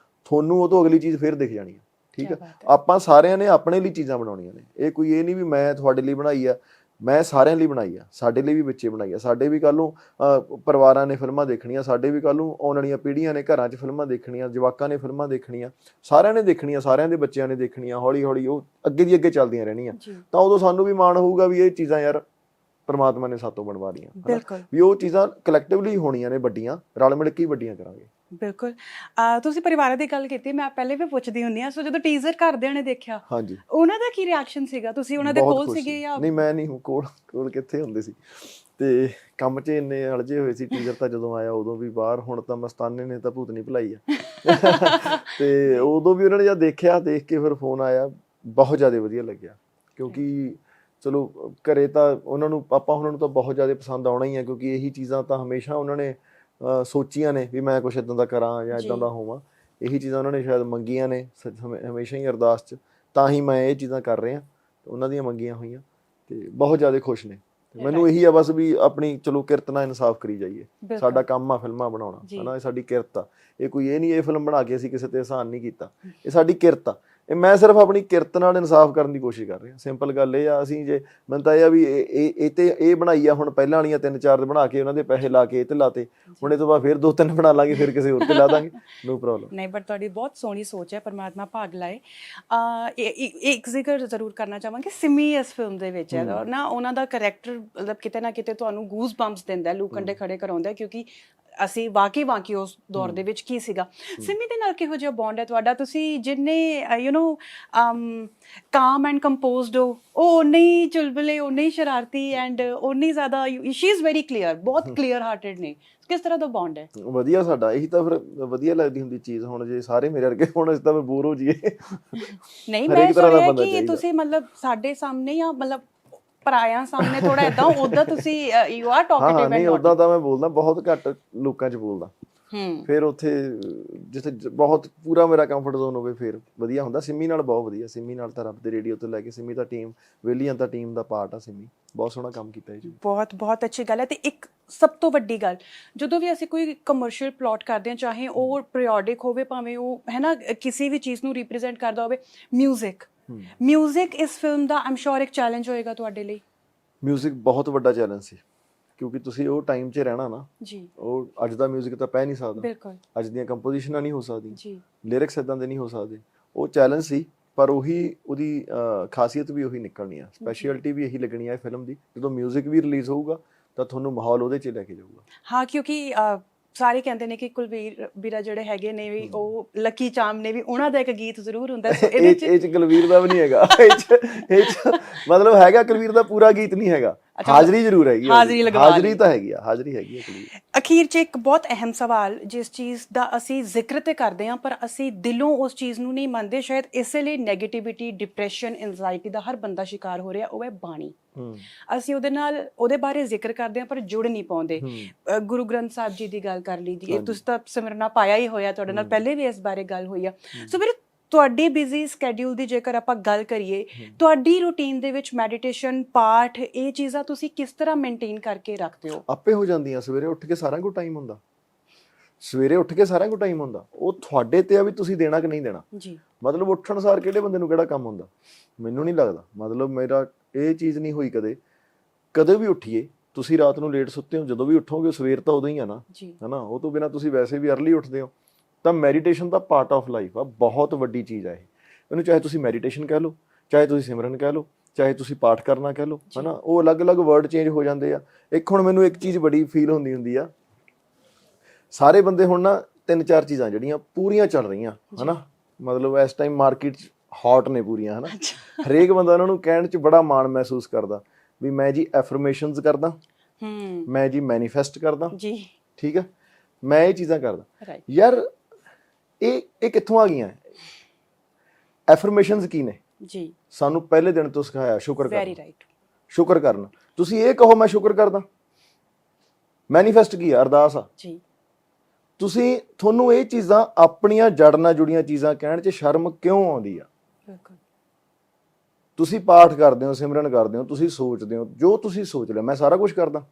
ਤੁਹਾਨੂੰ ਉਹ ਤੋਂ ਅਗਲੀ ਚੀਜ਼ ਫਿਰ ਦਿਖ ਜਾਣੀ ਆ। ਠੀਕ ਆ, ਆਪਾਂ ਸਾਰਿਆਂ ਨੇ ਆਪਣੇ ਲਈ ਚੀਜ਼ਾਂ ਬਣਾਉਣੀਆਂ ਨੇ। ਇਹ ਨਹੀਂ ਵੀ ਮੈਂ ਤੁਹਾਡੇ ਲਈ ਬਣਾਈ ਆ, ਮੈਂ ਸਾਰਿਆਂ ਲਈ ਬਣਾਈ ਆ। ਸਾਡੇ ਲਈ ਵੀ ਬੱਚੇ ਬਣਾਈ ਆ, ਸਾਡੇ ਵੀ ਕੱਲ੍ਹ ਨੂੰ ਪਰਿਵਾਰਾਂ ਨੇ ਫਿਲਮਾਂ ਦੇਖਣੀਆਂ, ਸਾਡੇ ਵੀ ਕੱਲ੍ਹ ਨੂੰ ਆਉਣ ਵਾਲੀਆਂ ਪੀੜ੍ਹੀਆਂ ਨੇ ਘਰਾਂ 'ਚ ਫਿਲਮਾਂ ਦੇਖਣੀਆਂ, ਜਵਾਕਾਂ ਨੇ ਫਿਲਮਾਂ ਦੇਖਣੀਆਂ, ਸਾਰਿਆਂ ਨੇ ਦੇਖਣੀਆਂ, ਸਾਰਿਆਂ ਦੇ ਬੱਚਿਆਂ ਨੇ ਦੇਖਣੀਆਂ। ਹੌਲੀ ਹੌਲੀ ਉਹ ਅੱਗੇ ਦੀ ਅੱਗੇ ਚੱਲਦੀਆਂ ਰਹਿਣੀਆਂ। ਤਾਂ ਉਦੋਂ ਸਾਨੂੰ ਵੀ ਮਾਣ ਹੋਊਗਾ ਵੀ ਇਹ ਚੀਜ਼ਾਂ ਯਾਰ ਪਰਮਾਤਮਾ ਨੇ ਸਾਤੋਂ ਬਣਵਾ ਲਈਆਂ, ਵੀ ਉਹ ਚੀਜ਼ਾਂ ਕਲੈਕਟਿਵਲੀ ਹੋਣੀਆਂ ਨੇ, ਵੱਡੀਆਂ ਰਲ ਮਿਲ ਕੇ ਹੀ ਵੱਡੀਆਂ ਕਰਾਂਗੇ। ਬਿਲਕੁਲ। ਤੁਸੀਂ ਪਰਿਵਾਰਾਂ ਦੀ ਗੱਲ ਕੀਤੀ, ਮੈਂ ਪਹਿਲੇ ਵੀ ਪੁੱਛਦੀ ਹੁੰਦੀ ਹਾਂ। ਸੋ ਜਦੋਂ ਟੀਜ਼ਰ ਘਰਦਿਆਂ ਨੇ ਦੇਖਿਆ, ਹਾਂਜੀ, ਉਹਨਾਂ ਦਾ ਕੀ ਰਿਐਕਸ਼ਨ ਸੀਗਾ? ਤੁਸੀਂ ਉਹਨਾਂ ਦੇ ਕੋਲ ਸੀਗੇ ਜਾਂ ਨਹੀਂ? ਮੈਂ ਨਹੀਂ, ਕੋਲ ਕਿੱਥੇ ਹੁੰਦੇ ਸੀ, ਤੇ ਕੰਮ 'ਚ ਇੰਨੇ ਅਲਝੇ ਹੋਏ ਸੀ। ਟੀਜ਼ਰ ਤਾਂ ਜਦੋਂ ਆਇਆ ਉਦੋਂ ਵੀ ਬਾਹਰ, ਹੁਣ ਤਾਂ ਮਸਤਾਨੇ ਨੇ ਤਾਂ ਭੂਤ ਨਹੀਂ ਭੁਲਾਈ ਆ। ਤੇ ਉਦੋਂ ਵੀ ਉਹਨਾਂ ਨੇ ਜਦ ਦੇਖਿਆ, ਦੇਖ ਕੇ ਫਿਰ ਫੋਨ ਆਇਆ, ਬਹੁਤ ਜ਼ਿਆਦਾ ਵਧੀਆ ਲੱਗਿਆ। ਕਿਉਂਕਿ ਚਲੋ ਘਰੇ ਤਾਂ ਉਹਨਾਂ ਨੂੰ ਤਾਂ ਬਹੁਤ ਜ਼ਿਆਦਾ ਪਸੰਦ ਆਉਣਾ ਹੀ ਆ, ਕਿਉਂਕਿ ਇਹੀ ਚੀਜ਼ਾਂ ਤਾਂ ਹਮੇਸ਼ਾ ਉਹਨਾਂ ਨੇ ਸੋਚੀਆਂ ਨੇ ਵੀ ਮੈਂ ਕੁਛ ਇੱਦਾਂ ਦਾ ਕਰਾਂ ਜਾਂ ਇੱਦਾਂ ਦਾ ਹੋਵਾਂ। ਇਹੀ ਚੀਜ਼ਾਂ ਉਹਨਾਂ ਨੇ ਸ਼ਾਇਦ ਮੰਗੀਆਂ ਨੇ ਹਮੇਸ਼ਾ ਹੀ ਅਰਦਾਸ 'ਚ, ਤਾਂ ਹੀ ਮੈਂ ਇਹ ਚੀਜ਼ਾਂ ਕਰ ਰਿਹਾ। ਉਹਨਾਂ ਦੀਆਂ ਮੰਗੀਆਂ ਹੋਈਆਂ ਤੇ ਬਹੁਤ ਜ਼ਿਆਦਾ ਖੁਸ਼ ਨੇ। ਮੈਨੂੰ ਇਹੀ ਆ ਬਸ ਵੀ ਆਪਣੀ ਚਲੋ ਕਿਰਤ ਨਾਲ ਇਨਸਾਫ ਕਰੀ ਜਾਈਏ। ਸਾਡਾ ਕੰਮ ਆ ਫਿਲਮਾਂ ਬਣਾਉਣਾ, ਹਨਾ। ਇਹ ਸਾਡੀ ਕਿਰਤ ਆ। ਇਹ ਕੋਈ ਇਹ ਨਹੀਂ ਇਹ ਫਿਲਮ ਬਣਾ ਕੇ ਅਸੀਂ ਕਿਸੇ ਤੇ ਅਹਿਸਾਨ ਨਹੀਂ ਕੀਤਾ, ਇਹ ਸਾਡੀ ਕਿਰਤ ਆ। ਮੈਂ ਸਿਰਫ ਆਪਣੀ ਕਿਰਤ ਨਾਲ ਇਨਸਾਫ ਕਰਨ ਦੀ ਕੋਸ਼ਿਸ਼ ਕਰ ਰਿਹਾ। ਸਿੰਪਲ ਗੱਲ ਇਹ ਆ, ਅਸੀਂ ਜੇ ਮੈਨੂੰ ਤਾਂ ਇਹ ਆ ਵੀ ਇਹ ਬਣਾਈ ਆ, ਹੁਣ ਪਹਿਲਾਂ ਵਾਲੀਆਂ 3-4 ਬਣਾ ਕੇ ਉਹਨਾਂ ਦੇ ਪੈਸੇ ਲਾ ਕੇ ਇਹ ਤੇ ਲਾਤੇ, ਹੁਣ ਇਹ ਤੋਂ ਬਾਅਦ ਫਿਰ 2-3 ਬਣਾ ਲਾਂਗੇ, ਫਿਰ ਕਿਸੇ ਹੋਰ ਤੇ ਲਾ ਦਾਂਗੇ, ਨੋ ਪ੍ਰੋਬਲਮ। ਨਹੀਂ, ਬਟ ਤੁਹਾਡੀ ਬਹੁਤ ਸੋਹਣੀ ਸੋਚ ਹੈ, ਪਰਮਾਤਮਾ ਭਾਗ ਲਾਏ। ਇੱਕ ਜ਼ਿਕਰ ਜ਼ਰੂਰ ਕਰਨਾ ਚਾਹਾਂਗੇ, ਸਿਮੀ ਇਸ ਫਿਲਮ ਦੇ ਵਿੱਚ ਹੈ ਨਾ, ਉਹਨਾਂ ਦਾ ਕਰੈਕਟਰ ਮਤਲਬ ਕਿਤੇ ਨਾ ਕਿਤੇ ਤੁਹਾਨੂੰ ਗੂਜ਼ ਬੰਪਸ ਦਿੰਦਾ, ਲੂ ਕੰਡੇ ਖੜੇ ਕਰਾਉਂਦਾ, ਕਿਉਂਕਿ ਅਸੀਂ ਵਾਕਈ ਉਸ ਦੌਰ ਦੇ ਵਿੱਚ ਕੀ ਸੀਗਾ। ਸਿੰਮੀ ਦੇ ਨਾਲ ਕਿਹੋ ਜਿਹਾ ਬੌਂਡ ਹੈ ਤੁਹਾਡਾ? ਤੁਸੀਂ ਜਿੰਨੇ ਕਾਮ ਐਂਡ ਕੰਪੋਜ਼ਡ ਹੋ, ਉਹ ਉਨੇ ਹੀ ਚੁਲਬੁਲੇ, ਉਨੇ ਹੀ ਸ਼ਰਾਰਤੀ ਐਂਡ ਉਨੀ ਜ਼ਿਆਦਾ ਸ਼ੀ ਇਜ਼ ਵੈਰੀ ਕਲੀਅਰ, ਬਹੁਤ ਕਲੀਅਰ ਹਾਰਟਡ ਨੇ। ਕਿਸ ਤਰ੍ਹਾਂ ਦਾ ਬੌਂਡ ਹੈ? ਵਧੀਆ ਸਾਡਾ, ਇਹੀ ਤਾਂ ਫਿਰ ਵਧੀਆ ਲੱਗਦੀ ਹੁੰਦੀ ਚੀਜ਼। ਹੁਣ ਜੇ ਸਾਰੇ ਮੇਰੇ ਵਰਗੇ ਹੁਣ ਇਸ ਤਾਂ ਬੋਰ ਹੋ ਜਾਈਏ। ਨਹੀਂ, ਮੈਂ ਸੁਣਿਆ ਕਿ ਤੁਸੀਂ ਮਤਲਬ ਸਾਡੇ ਸਾਹਮਣੇ ਜਾਂ ਮਤਲਬ ਪਰਾਇਆਂ ਸਾਹਮਣੇ ਥੋੜਾ ਇਦਾਂ, ਉਦਾਂ ਤੁਸੀਂ ਯੂ ਆਰ ਟਾਕੇਟਿਵ ਐਂਡ ਨਹੀਂ, ਉਦਾਂ ਤਾਂ ਮੈਂ ਬੋਲਦਾ, ਬਹੁਤ ਘੱਟ ਲੋਕਾਂ 'ਚ ਬੋਲਦਾ। ਫਿਰ ਉੱਥੇ ਜਿੱਥੇ ਬਹੁਤ ਪੂਰਾ ਮੇਰਾ ਕੰਫਰਟ ਜ਼ੋਨ ਹੋਵੇ ਫਿਰ ਵਧੀਆ ਹੁੰਦਾ। ਸਿੰਮੀ ਨਾਲ ਬਹੁਤ ਵਧੀਆ, ਸਿੰਮੀ ਨਾਲ ਤਾਂ ਰੱਬ ਦੇ ਰੇਡੀਓ ਤੋਂ ਲੈ ਕੇ ਸਿੰਮੀ ਦਾ ਟੀਮ, ਵਿਲੀਅਨ ਦਾ ਟੀਮ ਦਾ ਪਾਰਟ ਆ। ਸਿੰਮੀ ਬਹੁਤ ਸੋਹਣਾ ਕੰਮ ਕੀਤਾ ਜੀ। ਬਹੁਤ ਅੱਛੀ ਗੱਲ ਹੈ। ਤੇ ਇੱਕ ਸਭ ਤੋਂ ਵੱਡੀ ਗੱਲ, ਜਦੋਂ ਵੀ ਅਸੀਂ ਕੋਈ ਕਮਰਸ਼ੀਅਲ ਪਲਾਟ ਕਰਦੇ ਹਾਂ, ਚਾਹੇ ਉਹ ਪੀਰੀਓਡਿਕ ਹੋਵੇ, ਭਾਵੇਂ ਉਹ ਹੈ ਨਾ ਕਿਸੇ ਵੀ ਚੀਜ਼ ਨੂੰ ਰਿਪਰੈਜ਼ੈਂਟ ਕਰਦਾ ਹੋਵੇ, ਮਿਊਜ਼ਿਕ ਇਸ ਫਿਲਮ ਦਾ ਆਮ ਸ਼ੋਰ ਇੱਕ ਚੈਲੰਜ ਹੋਏਗਾ ਤੁਹਾਡੇ ਲਈ। ਮਿਊਜ਼ਿਕ ਬਹੁਤ ਵੱਡਾ ਚੈਲੰਜ ਸੀ, ਕਿਉਂਕਿ ਤੁਸੀਂ ਉਹ ਟਾਈਮ 'ਚ ਰਹਿਣਾ ਨਾ ਜੀ। ਉਹ ਅੱਜ ਦਾ ਮਿਊਜ਼ਿਕ ਤਾਂ ਪੈ ਨਹੀਂ ਸਕਦਾ, ਬਿਲਕੁਲ ਅੱਜ ਦੀਆਂ ਕੰਪੋਜੀਸ਼ਨਾਂ ਨਹੀਂ ਹੋ ਸਕਦੀਆਂ ਜੀ, ਲਿਰਿਕਸ ਇਦਾਂ ਦੇ ਨਹੀਂ ਹੋ ਸਕਦੇ। ਉਹ ਚੈਲੰਜ ਸੀ, ਪਰ ਉਹਦੀ ਖਾਸੀਅਤ ਵੀ ਉਹੀ ਨਿਕਲਣੀ ਆ, ਸਪੈਸ਼ਲਿਟੀ ਵੀ ਇਹੀ ਲੱਗਣੀ ਆ ਫਿਲਮ ਦੀ। ਜਦੋਂ ਮਿਊਜ਼ਿਕ ਵੀ ਰਿਲੀਜ਼ ਹੋਊਗਾ ਤਾਂ ਤੁਹਾਨੂੰ ਮਾਹੌਲ ਉਹਦੇ 'ਚ ਲੈ ਕੇ ਜਾਊਗਾ। ਹਾਂ, ਕਿਉਂਕਿ ਸਾਰੇ ਕਹਿੰਦੇ ਨੇ ਕਿ ਕੁਲਵੀਰ ਵੀਰਾ ਜਿਹੜੇ ਹੈਗੇ ਨੇ ਵੀ, ਉਹ ਲੱਕੀ ਚਾਮ ਨੇ ਵੀ, ਉਹਨਾਂ ਦਾ ਇੱਕ ਗੀਤ ਜ਼ਰੂਰ ਹੁੰਦਾ। ਇਹ 'ਚ ਕੁਲਵੀਰ ਦਾ ਵੀ ਨਹੀਂ ਹੈਗਾ, ਇਹ 'ਚ ਮਤਲਬ ਹੈਗਾ ਕੁਲਵੀਰ ਦਾ ਪੂਰਾ ਗੀਤ ਨਹੀਂ ਹੈਗਾ, ਹਾਜ਼ਰੀ ਜ਼ਰੂਰ ਹੈਗੀ, ਹਾਜ਼ਰੀ ਤਾਂ ਹੈਗੀ ਆ, ਹਾਜ਼ਰੀ ਹੈਗੀ ਹੈ ਕੁਲਵੀਰ। ਅਖੀਰ 'ਚ ਇੱਕ ਬਹੁਤ ਅਹਿਮ ਸਵਾਲ, ਜਿਸ ਚੀਜ਼ ਦਾ ਅਸੀਂ ਜ਼ਿਕਰ ਤੇ ਕਰਦੇ ਹਾਂ ਪਰ ਅਸੀਂ ਦਿਲੋਂ ਉਸ ਚੀਜ਼ ਨੂੰ ਨਹੀਂ ਮੰਨਦੇ, ਸ਼ਾਇਦ ਇਸੇ ਲਈ ਨੈਗੇਟਿਵਿਟੀ, ਡਿਪਰੈਸ਼ਨ, ਐਂਜ਼ਾਇਟੀ ਦਾ ਹਰ ਬੰਦਾ ਸ਼ਿਕਾਰ ਹੋ ਰਿਹਾ, ਉਹ ਹੈ ਬਾਣੀ। ਅਸੀਂ ਉਹਦੇ ਬਾਰੇ ਜ਼ਿਕਰ ਕਰਦੇ ਹਾਂ ਪਰ ਜੁੜ ਨਹੀਂ ਪਾਉਂਦੇ। ਗੁਰੂ ਗ੍ਰੰਥ ਸਾਹਿਬ ਜੀ ਦੀ ਗੱਲ ਕਰ ਲਈ ਦੀ, ਤੁਸੀਂ ਤਾਂ ਸਿਮਰਨਾ ਪਾਇਆ ਹੀ ਹੋਇਆ, ਤੁਹਾਡੇ ਨਾਲ ਪਹਿਲੇ ਵੀ ਇਸ ਬਾਰੇ ਗੱਲ ਹੋਈ ਆ। ਸੋ ਵੀਰੇ, ਤੁਹਾਡੀ ਬਿਜ਼ੀ ਸਕੈਡਿਊਲ ਦੀ ਜੇਕਰ ਆਪਾਂ ਗੱਲ ਕਰੀਏ, ਤੁਹਾਡੀ ਰੂਟੀਨ ਦੇ ਵਿੱਚ ਮੈਡੀਟੇਸ਼ਨ, ਪਾਠ, ਇਹ ਚੀਜ਼ਾਂ ਤੁਸੀਂ ਕਿਸ ਤਰ੍ਹਾਂ ਮੇਨਟੇਨ ਕਰਕੇ ਰੱਖਦੇ ਹੋ? ਆਪੇ ਹੋ ਜਾਂਦੀਆਂ। ਸਵੇਰੇ ਉੱਠ ਕੇ ਸਾਰਿਆਂ ਕੋਲ ਟਾਈਮ ਹੁੰਦਾ, ਉਹ ਤੁਹਾਡੇ ਤੇ ਆ ਵੀ ਤੁਸੀਂ ਦੇਣਾ ਕਿ ਨਹੀਂ ਦੇਣਾ ਜੀ। ਮਤਲਬ ਉੱਠਣ ਸਾਰ ਕਿਹੜੇ ਬੰਦੇ ਨੂੰ ਕਿਹੜਾ ਕੰਮ ਹੁੰਦਾ, ਮੈਨੂੰ ਨਹੀਂ ਲੱਗਦਾ। ਮਤਲਬ ਮੇਰਾ ਇਹ ਚੀਜ਼ ਨਹੀਂ ਹੋਈ ਕਦੇ ਵੀ ਉੱਠੀਏ। ਤੁਸੀਂ ਰਾਤ ਨੂੰ ਲੇਟ ਸੁੱਤੇ ਹੋ, ਜਦੋਂ ਵੀ ਉੱਠੋਗੇ ਸਵੇਰ ਤਾਂ ਉਦੋਂ ਹੀ ਆ ਨਾ, ਹਨਾ। ਉਹ ਤੋਂ ਬਿਨਾਂ ਤੁਸੀਂ ਵੈਸੇ ਵੀ ਅਰਲੀ ਉੱਠਦੇ ਹੋ। ਤਾਂ meditation the part of life ਆ, ਬਹੁਤ ਵੱਡੀ ਚੀਜ਼ ਆ ਇਹ। ਇਹਨੂੰ ਚਾਹੇ ਤੁਸੀਂ ਮੈਡੀਟੇਸ਼ਨ ਕਹਿ ਲਓ, ਚਾਹੇ ਤੁਸੀਂ ਸਿਮਰਨ ਕਹਿ ਲਓ, ਚਾਹੇ ਤੁਸੀਂ ਪਾਠ ਕਰਨਾ ਕਹਿ ਲਓ, ਹਨਾ। ਉਹ ਅਲੱਗ-ਅਲੱਗ ਵਰਡ ਚੇਂਜ ਹੋ ਜਾਂਦੇ ਆ। ਹੁਣ ਮੈਨੂੰ ਇੱਕ ਚੀਜ਼ ਬੜੀ ਫੀਲ ਹੁੰਦੀ ਆ, ਸਾਰੇ ਬੰਦੇ ਹੁਣ ਨਾ 3-4 ਚੀਜ਼ਾਂ ਜਿਹੜੀਆਂ ਪੂਰੀਆਂ ਚੱਲ ਰਹੀਆਂ, ਹਨਾ। ਮਤਲਬ ਇਸ ਟਾਈਮ ਮਾਰਕੀਟ 'ਚ ਹੌਟ ਨੇ ਪੂਰੀਆਂ, ਹਨਾ। ਹਰੇਕ ਬੰਦਾ ਉਹਨਾਂ ਨੂੰ ਕਹਿਣ 'ਚ ਬੜਾ ਮਾਣ ਮਹਿਸੂਸ ਕਰਦਾ ਵੀ ਮੈਂ ਜੀ ਐਫਰਮੇਸ਼ਨਸ ਕਰਦਾ, ਮੈਂ ਜੀ ਮੈਨੀਫੈਸਟ ਕਰਦਾ ਜੀ, ਠੀਕ ਹੈ, ਮੈਂ ਇਹ ਚੀਜ਼ਾਂ ਕਰਦਾ। ਯਾਰ ਇਹ ਕਿੱਥੋਂ ਆ ਗਈਆਂ? ਐਫਰਮੇਸ਼ਨਸ ਕੀ ਨੇ ਜੀ? ਸਾਨੂੰ ਪਹਿਲੇ ਦਿਨ ਤੋਂ ਸਿਖਾਇਆ ਸ਼ੁਕਰ ਕਰਨਾ, ਵੈਰੀ ਰਾਈਟ, ਸ਼ੁਕਰ ਕਰਨਾ। ਤੁਸੀਂ ਇਹ ਕਹੋ ਮੈਂ ਸ਼ੁਕਰ ਕਰਦਾ। ਮੈਨੀਫੈਸਟ ਕੀ ਆ? ਅਰਦਾਸ ਆ ਜੀ। ਤੁਹਾਨੂੰ ਇਹ ਚੀਜ਼ਾਂ ਆਪਣੀਆਂ ਜੜ ਨਾਲ ਜੁੜੀਆਂ ਚੀਜ਼ਾਂ ਕਹਿਣ 'ਚ ਸ਼ਰਮ ਕਿਉਂ ਆਉਂਦੀ ਆ? ਤੁਸੀਂ ਪਾਠ ਕਰਦੇ ਹੋ, ਸਿਮਰਨ ਕਰਦੇ ਹੋ, ਤੁਸੀਂ ਸੋਚਦੇ ਹੋ, ਜੋ ਤੁਸੀਂ ਸੋਚ ਲਿਆ ਮੈਂ ਸਾਰਾ ਕੁਝ ਕਰਦਾ,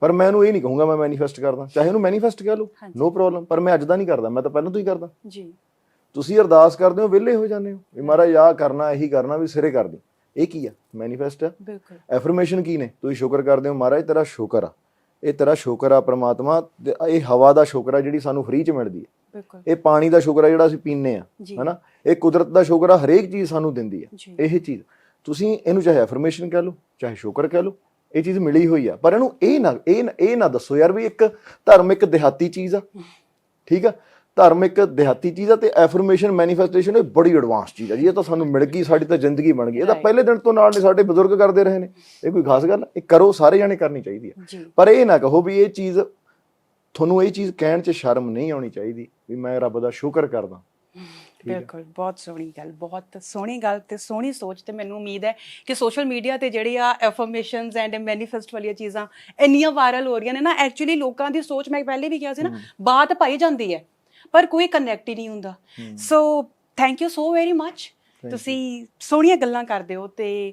ਪਰ ਮੈਂ ਇਹਨੂੰ ਇਹ ਨਹੀਂ ਕਹੂੰਗਾ ਮੈਂ ਮੈਨੀਫੈਸਟ ਕਰਦਾ। ਚਾਹੇ ਉਹਨੂੰ ਮੈਨੀਫੈਸਟ ਕਹਿ ਲਓ, ਨੋ ਪ੍ਰੋਬਲਮ, ਪਰ ਮੈਂ ਅੱਜ ਦਾ ਨਹੀਂ ਕਰਦਾ, ਮੈਂ ਤਾਂ ਪਹਿਲਾਂ ਤੋਂ ਹੀ ਕਰਦਾ ਜੀ। ਤੁਸੀਂ ਅਰਦਾਸ ਕਰਦੇ ਹੋ, ਵਿਹਲੇ ਹੋ ਜਾਂਦੇ ਹੋ ਵੀ ਮਹਾਰਾਜ ਆਹ ਕਰਨਾ, ਇਹੀ ਕਰਨਾ, ਵੀ ਸਿਰੇ ਕਰ ਦਿਓ। ਇਹ ਕੀ ਆ? ਮੈਨੀਫੈਸਟ ਆ। ਐਫਰਮੇਸ਼ਨ ਕੀ ਨੇ? ਤੁਸੀਂ ਸ਼ੁਕਰ ਕਰਦੇ ਹੋ, ਮਹਾਰਾਜ ਤੇਰਾ ਸ਼ੁਕਰ ਆ, ਇਹ ਤੇਰਾ ਸ਼ੁਕਰ ਆ ਪ੍ਰਮਾਤਮਾ, ਇਹ ਹਵਾ ਦਾ ਸ਼ੁਕਰ ਆ ਜਿਹੜੀ ਸਾਨੂੰ ਫ੍ਰੀ 'ਚ ਮਿਲਦੀ ਹੈ, ਇਹ ਪਾਣੀ ਦਾ ਸ਼ੁਕਰ ਆ ਜਿਹੜਾ ਅਸੀਂ ਪੀਂਦੇ ਆ, ਹਨਾ। ਇਹ ਕੁਦਰਤ ਦਾ ਸ਼ੁਕਰ ਆ, ਹਰੇਕ ਚੀਜ਼ ਸਾਨੂੰ ਦਿੰਦੀ ਆ। ਇਹ ਚੀਜ਼ ਤੁਸੀਂ ਇਹਨੂੰ ਚਾਹੇ ਐਫਰਮੇਸ਼ਨ ਕਹਿ ਲਓ, ਚਾਹੇ ਸ਼ੁਕਰ ਕਹਿ ਲਓ, ਇਹ ਚੀਜ਼ ਮਿਲੀ ਹੋਈ ਆ। ਪਰ ਇਹਨੂੰ ਇਹ ਨਾ ਦੱਸੋ ਯਾਰ ਵੀ ਇੱਕ ਧਰਮ ਇੱਕ ਦਿਹਾਤੀ ਚੀਜ਼ ਆ, ਠੀਕ ਆ। ਧਰਮ ਇੱਕ ਦਿਹਾਤੀ ਚੀਜ਼ ਆ ਤੇ ਐਫਰਮੇਸ਼ਨ, ਮੈਨੀਫੈਸਟੇਸ਼ਨ ਇਹ ਬੜੀ ਐਡਵਾਂਸ ਚੀਜ਼ ਆ ਜੀ। ਇਹ ਤਾਂ ਸਾਨੂੰ ਮਿਲ ਗਈ, ਸਾਡੀ ਤਾਂ ਜ਼ਿੰਦਗੀ ਬਣ ਗਈ। ਇਹ ਤਾਂ ਪਹਿਲੇ ਦਿਨ ਤੋਂ ਨਾਲ ਨੇ ਸਾਡੇ ਬਜ਼ੁਰਗ ਕਰਦੇ ਰਹੇ ਨੇ। ਇਹ ਕੋਈ ਖਾਸ ਗੱਲ? ਇਹ ਕਰੋ, ਸਾਰੇ ਜਾਣੇ ਕਰਨੀ ਚਾਹੀਦੀ ਆ। ਪਰ ਇਹ ਨਾ ਕਹੋ ਵੀ ਇਹ ਚੀਜ਼, ਤੁਹਾਨੂੰ ਇਹ ਚੀਜ਼ ਕਹਿਣ 'ਚ ਸ਼ਰਮ ਨਹੀਂ ਆਉਣੀ ਚਾਹੀਦੀ ਵੀ ਮੈਂ ਰੱਬ ਦਾ ਸ਼ੁਕਰ ਕਰਦਾ। ਬਿਲਕੁਲ, ਬਹੁਤ ਸੋਹਣੀ ਗੱਲ, ਬਹੁਤ ਸੋਹਣੀ ਗੱਲ ਤੇ ਸੋਹਣੀ ਸੋਚ। ਤੇ ਮੈਨੂੰ ਉਮੀਦ ਹੈ ਕਿ ਸੋਸ਼ਲ ਮੀਡੀਆ ਤੇ ਜਿਹੜੀ ਆ ਐਫਰਮੇਸ਼ਨਸ ਐਂਡ ਮੈਨੀਫੈਸਟ ਵਾਲੀਆਂ ਚੀਜ਼ਾਂ ਇੰਨੀਆਂ ਵਾਇਰਲ ਹੋ ਰਹੀਆਂ ਨੇ ਨਾ, ਐਕਚੁਅਲੀ ਲੋਕਾਂ ਦੀ ਸੋਚ, ਮੈਂ ਪਹਿਲੇ ਵੀ ਕਿਹਾ ਸੀ ਨਾ, ਬਾਤ ਪਾਈ ਜਾਂਦੀ ਹੈ ਪਰ ਕੋਈ ਕਨੈਕਟ ਹੀ ਨਹੀਂ ਹੁੰਦਾ। So thank you so very much. ਤੁਸੀਂ ਸੋਹਣੀਆਂ ਗੱਲਾਂ ਕਰਦੇ ਹੋ ਤੇ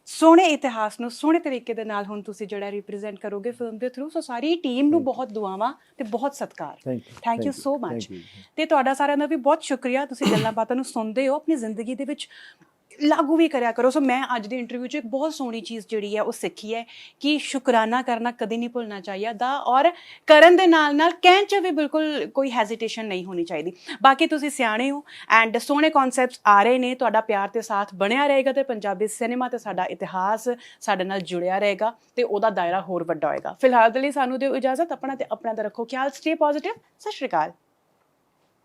ਸੋਹਣੇ ਇਤਿਹਾਸ ਨੂੰ ਸੋਹਣੇ ਤਰੀਕੇ ਦੇ ਨਾਲ ਹੁਣ ਤੁਸੀਂ ਜਿਹੜਾ ਰਿਪਰੈਜ਼ੈਂਟ ਕਰੋਗੇ ਫਿਲਮ ਦੇ ਥਰੂ। ਸੋ ਸਾਰੀ ਟੀਮ ਨੂੰ ਬਹੁਤ ਦੁਆਵਾਂ ਤੇ ਬਹੁਤ ਸਤਿਕਾਰ। ਥੈਂਕ ਯੂ ਸੋ ਮੱਚ। ਤੇ ਤੁਹਾਡਾ ਸਾਰਿਆਂ ਦਾ ਵੀ ਬਹੁਤ ਸ਼ੁਕਰੀਆ, ਤੁਸੀਂ ਗੱਲਾਂ ਬਾਤਾਂ ਨੂੰ ਸੁਣਦੇ ਹੋ, ਆਪਣੀ ਜ਼ਿੰਦਗੀ ਦੇ ਵਿੱਚ ਲਾਗੂ ਵੀ ਕਰਿਆ ਕਰੋ। ਸੋ ਮੈਂ ਅੱਜ ਦੀ ਇੰਟਰਵਿਊ 'ਚ ਇੱਕ ਬਹੁਤ ਸੋਹਣੀ ਚੀਜ਼ ਜਿਹੜੀ ਹੈ ਉਹ ਸਿੱਖੀ ਹੈ ਕਿ ਸ਼ੁਕਰਾਨਾ ਕਰਨਾ ਕਦੇ ਨਹੀਂ ਭੁੱਲਣਾ ਚਾਹੀਦਾ, ਔਰ ਕਰਨ ਦੇ ਨਾਲ ਨਾਲ ਕਹਿਣ 'ਚ ਵੀ ਬਿਲਕੁਲ ਕੋਈ ਹੈਜ਼ਿਟੇਸ਼ਨ ਨਹੀਂ ਹੋਣੀ ਚਾਹੀਦੀ। ਬਾਕੀ ਤੁਸੀਂ ਸਿਆਣੇ ਹੋ ਐਂਡ ਸੋਹਣੇ ਕਨਸੈਪਟਸ ਆ ਰਹੇ ਨੇ, ਤੁਹਾਡਾ ਪਿਆਰ ਤੇ ਸਾਥ ਬਣਿਆ ਰਹੇਗਾ ਤੇ ਪੰਜਾਬੀ ਸਿਨੇਮਾ ਤੇ ਸਾਡਾ ਇਤਿਹਾਸ ਸਾਡੇ ਨਾਲ ਜੁੜਿਆ ਰਹੇਗਾ ਤੇ ਉਹਦਾ ਦਾਇਰਾ ਹੋਰ ਵੱਡਾ ਹੋਏਗਾ। ਫਿਲਹਾਲ ਦੇ ਲਈ ਸਾਨੂੰ ਦਿਓ ਇਜਾਜ਼ਤ, ਆਪਣਾ ਤੇ ਆਪਣਾ ਦਾ ਰੱਖੋ ਖਿਆਲ, ਸਟੇ ਪੋਜ਼ਿਟਿਵ, ਸਤਿ ਸ਼੍ਰੀ ਅਕਾਲ।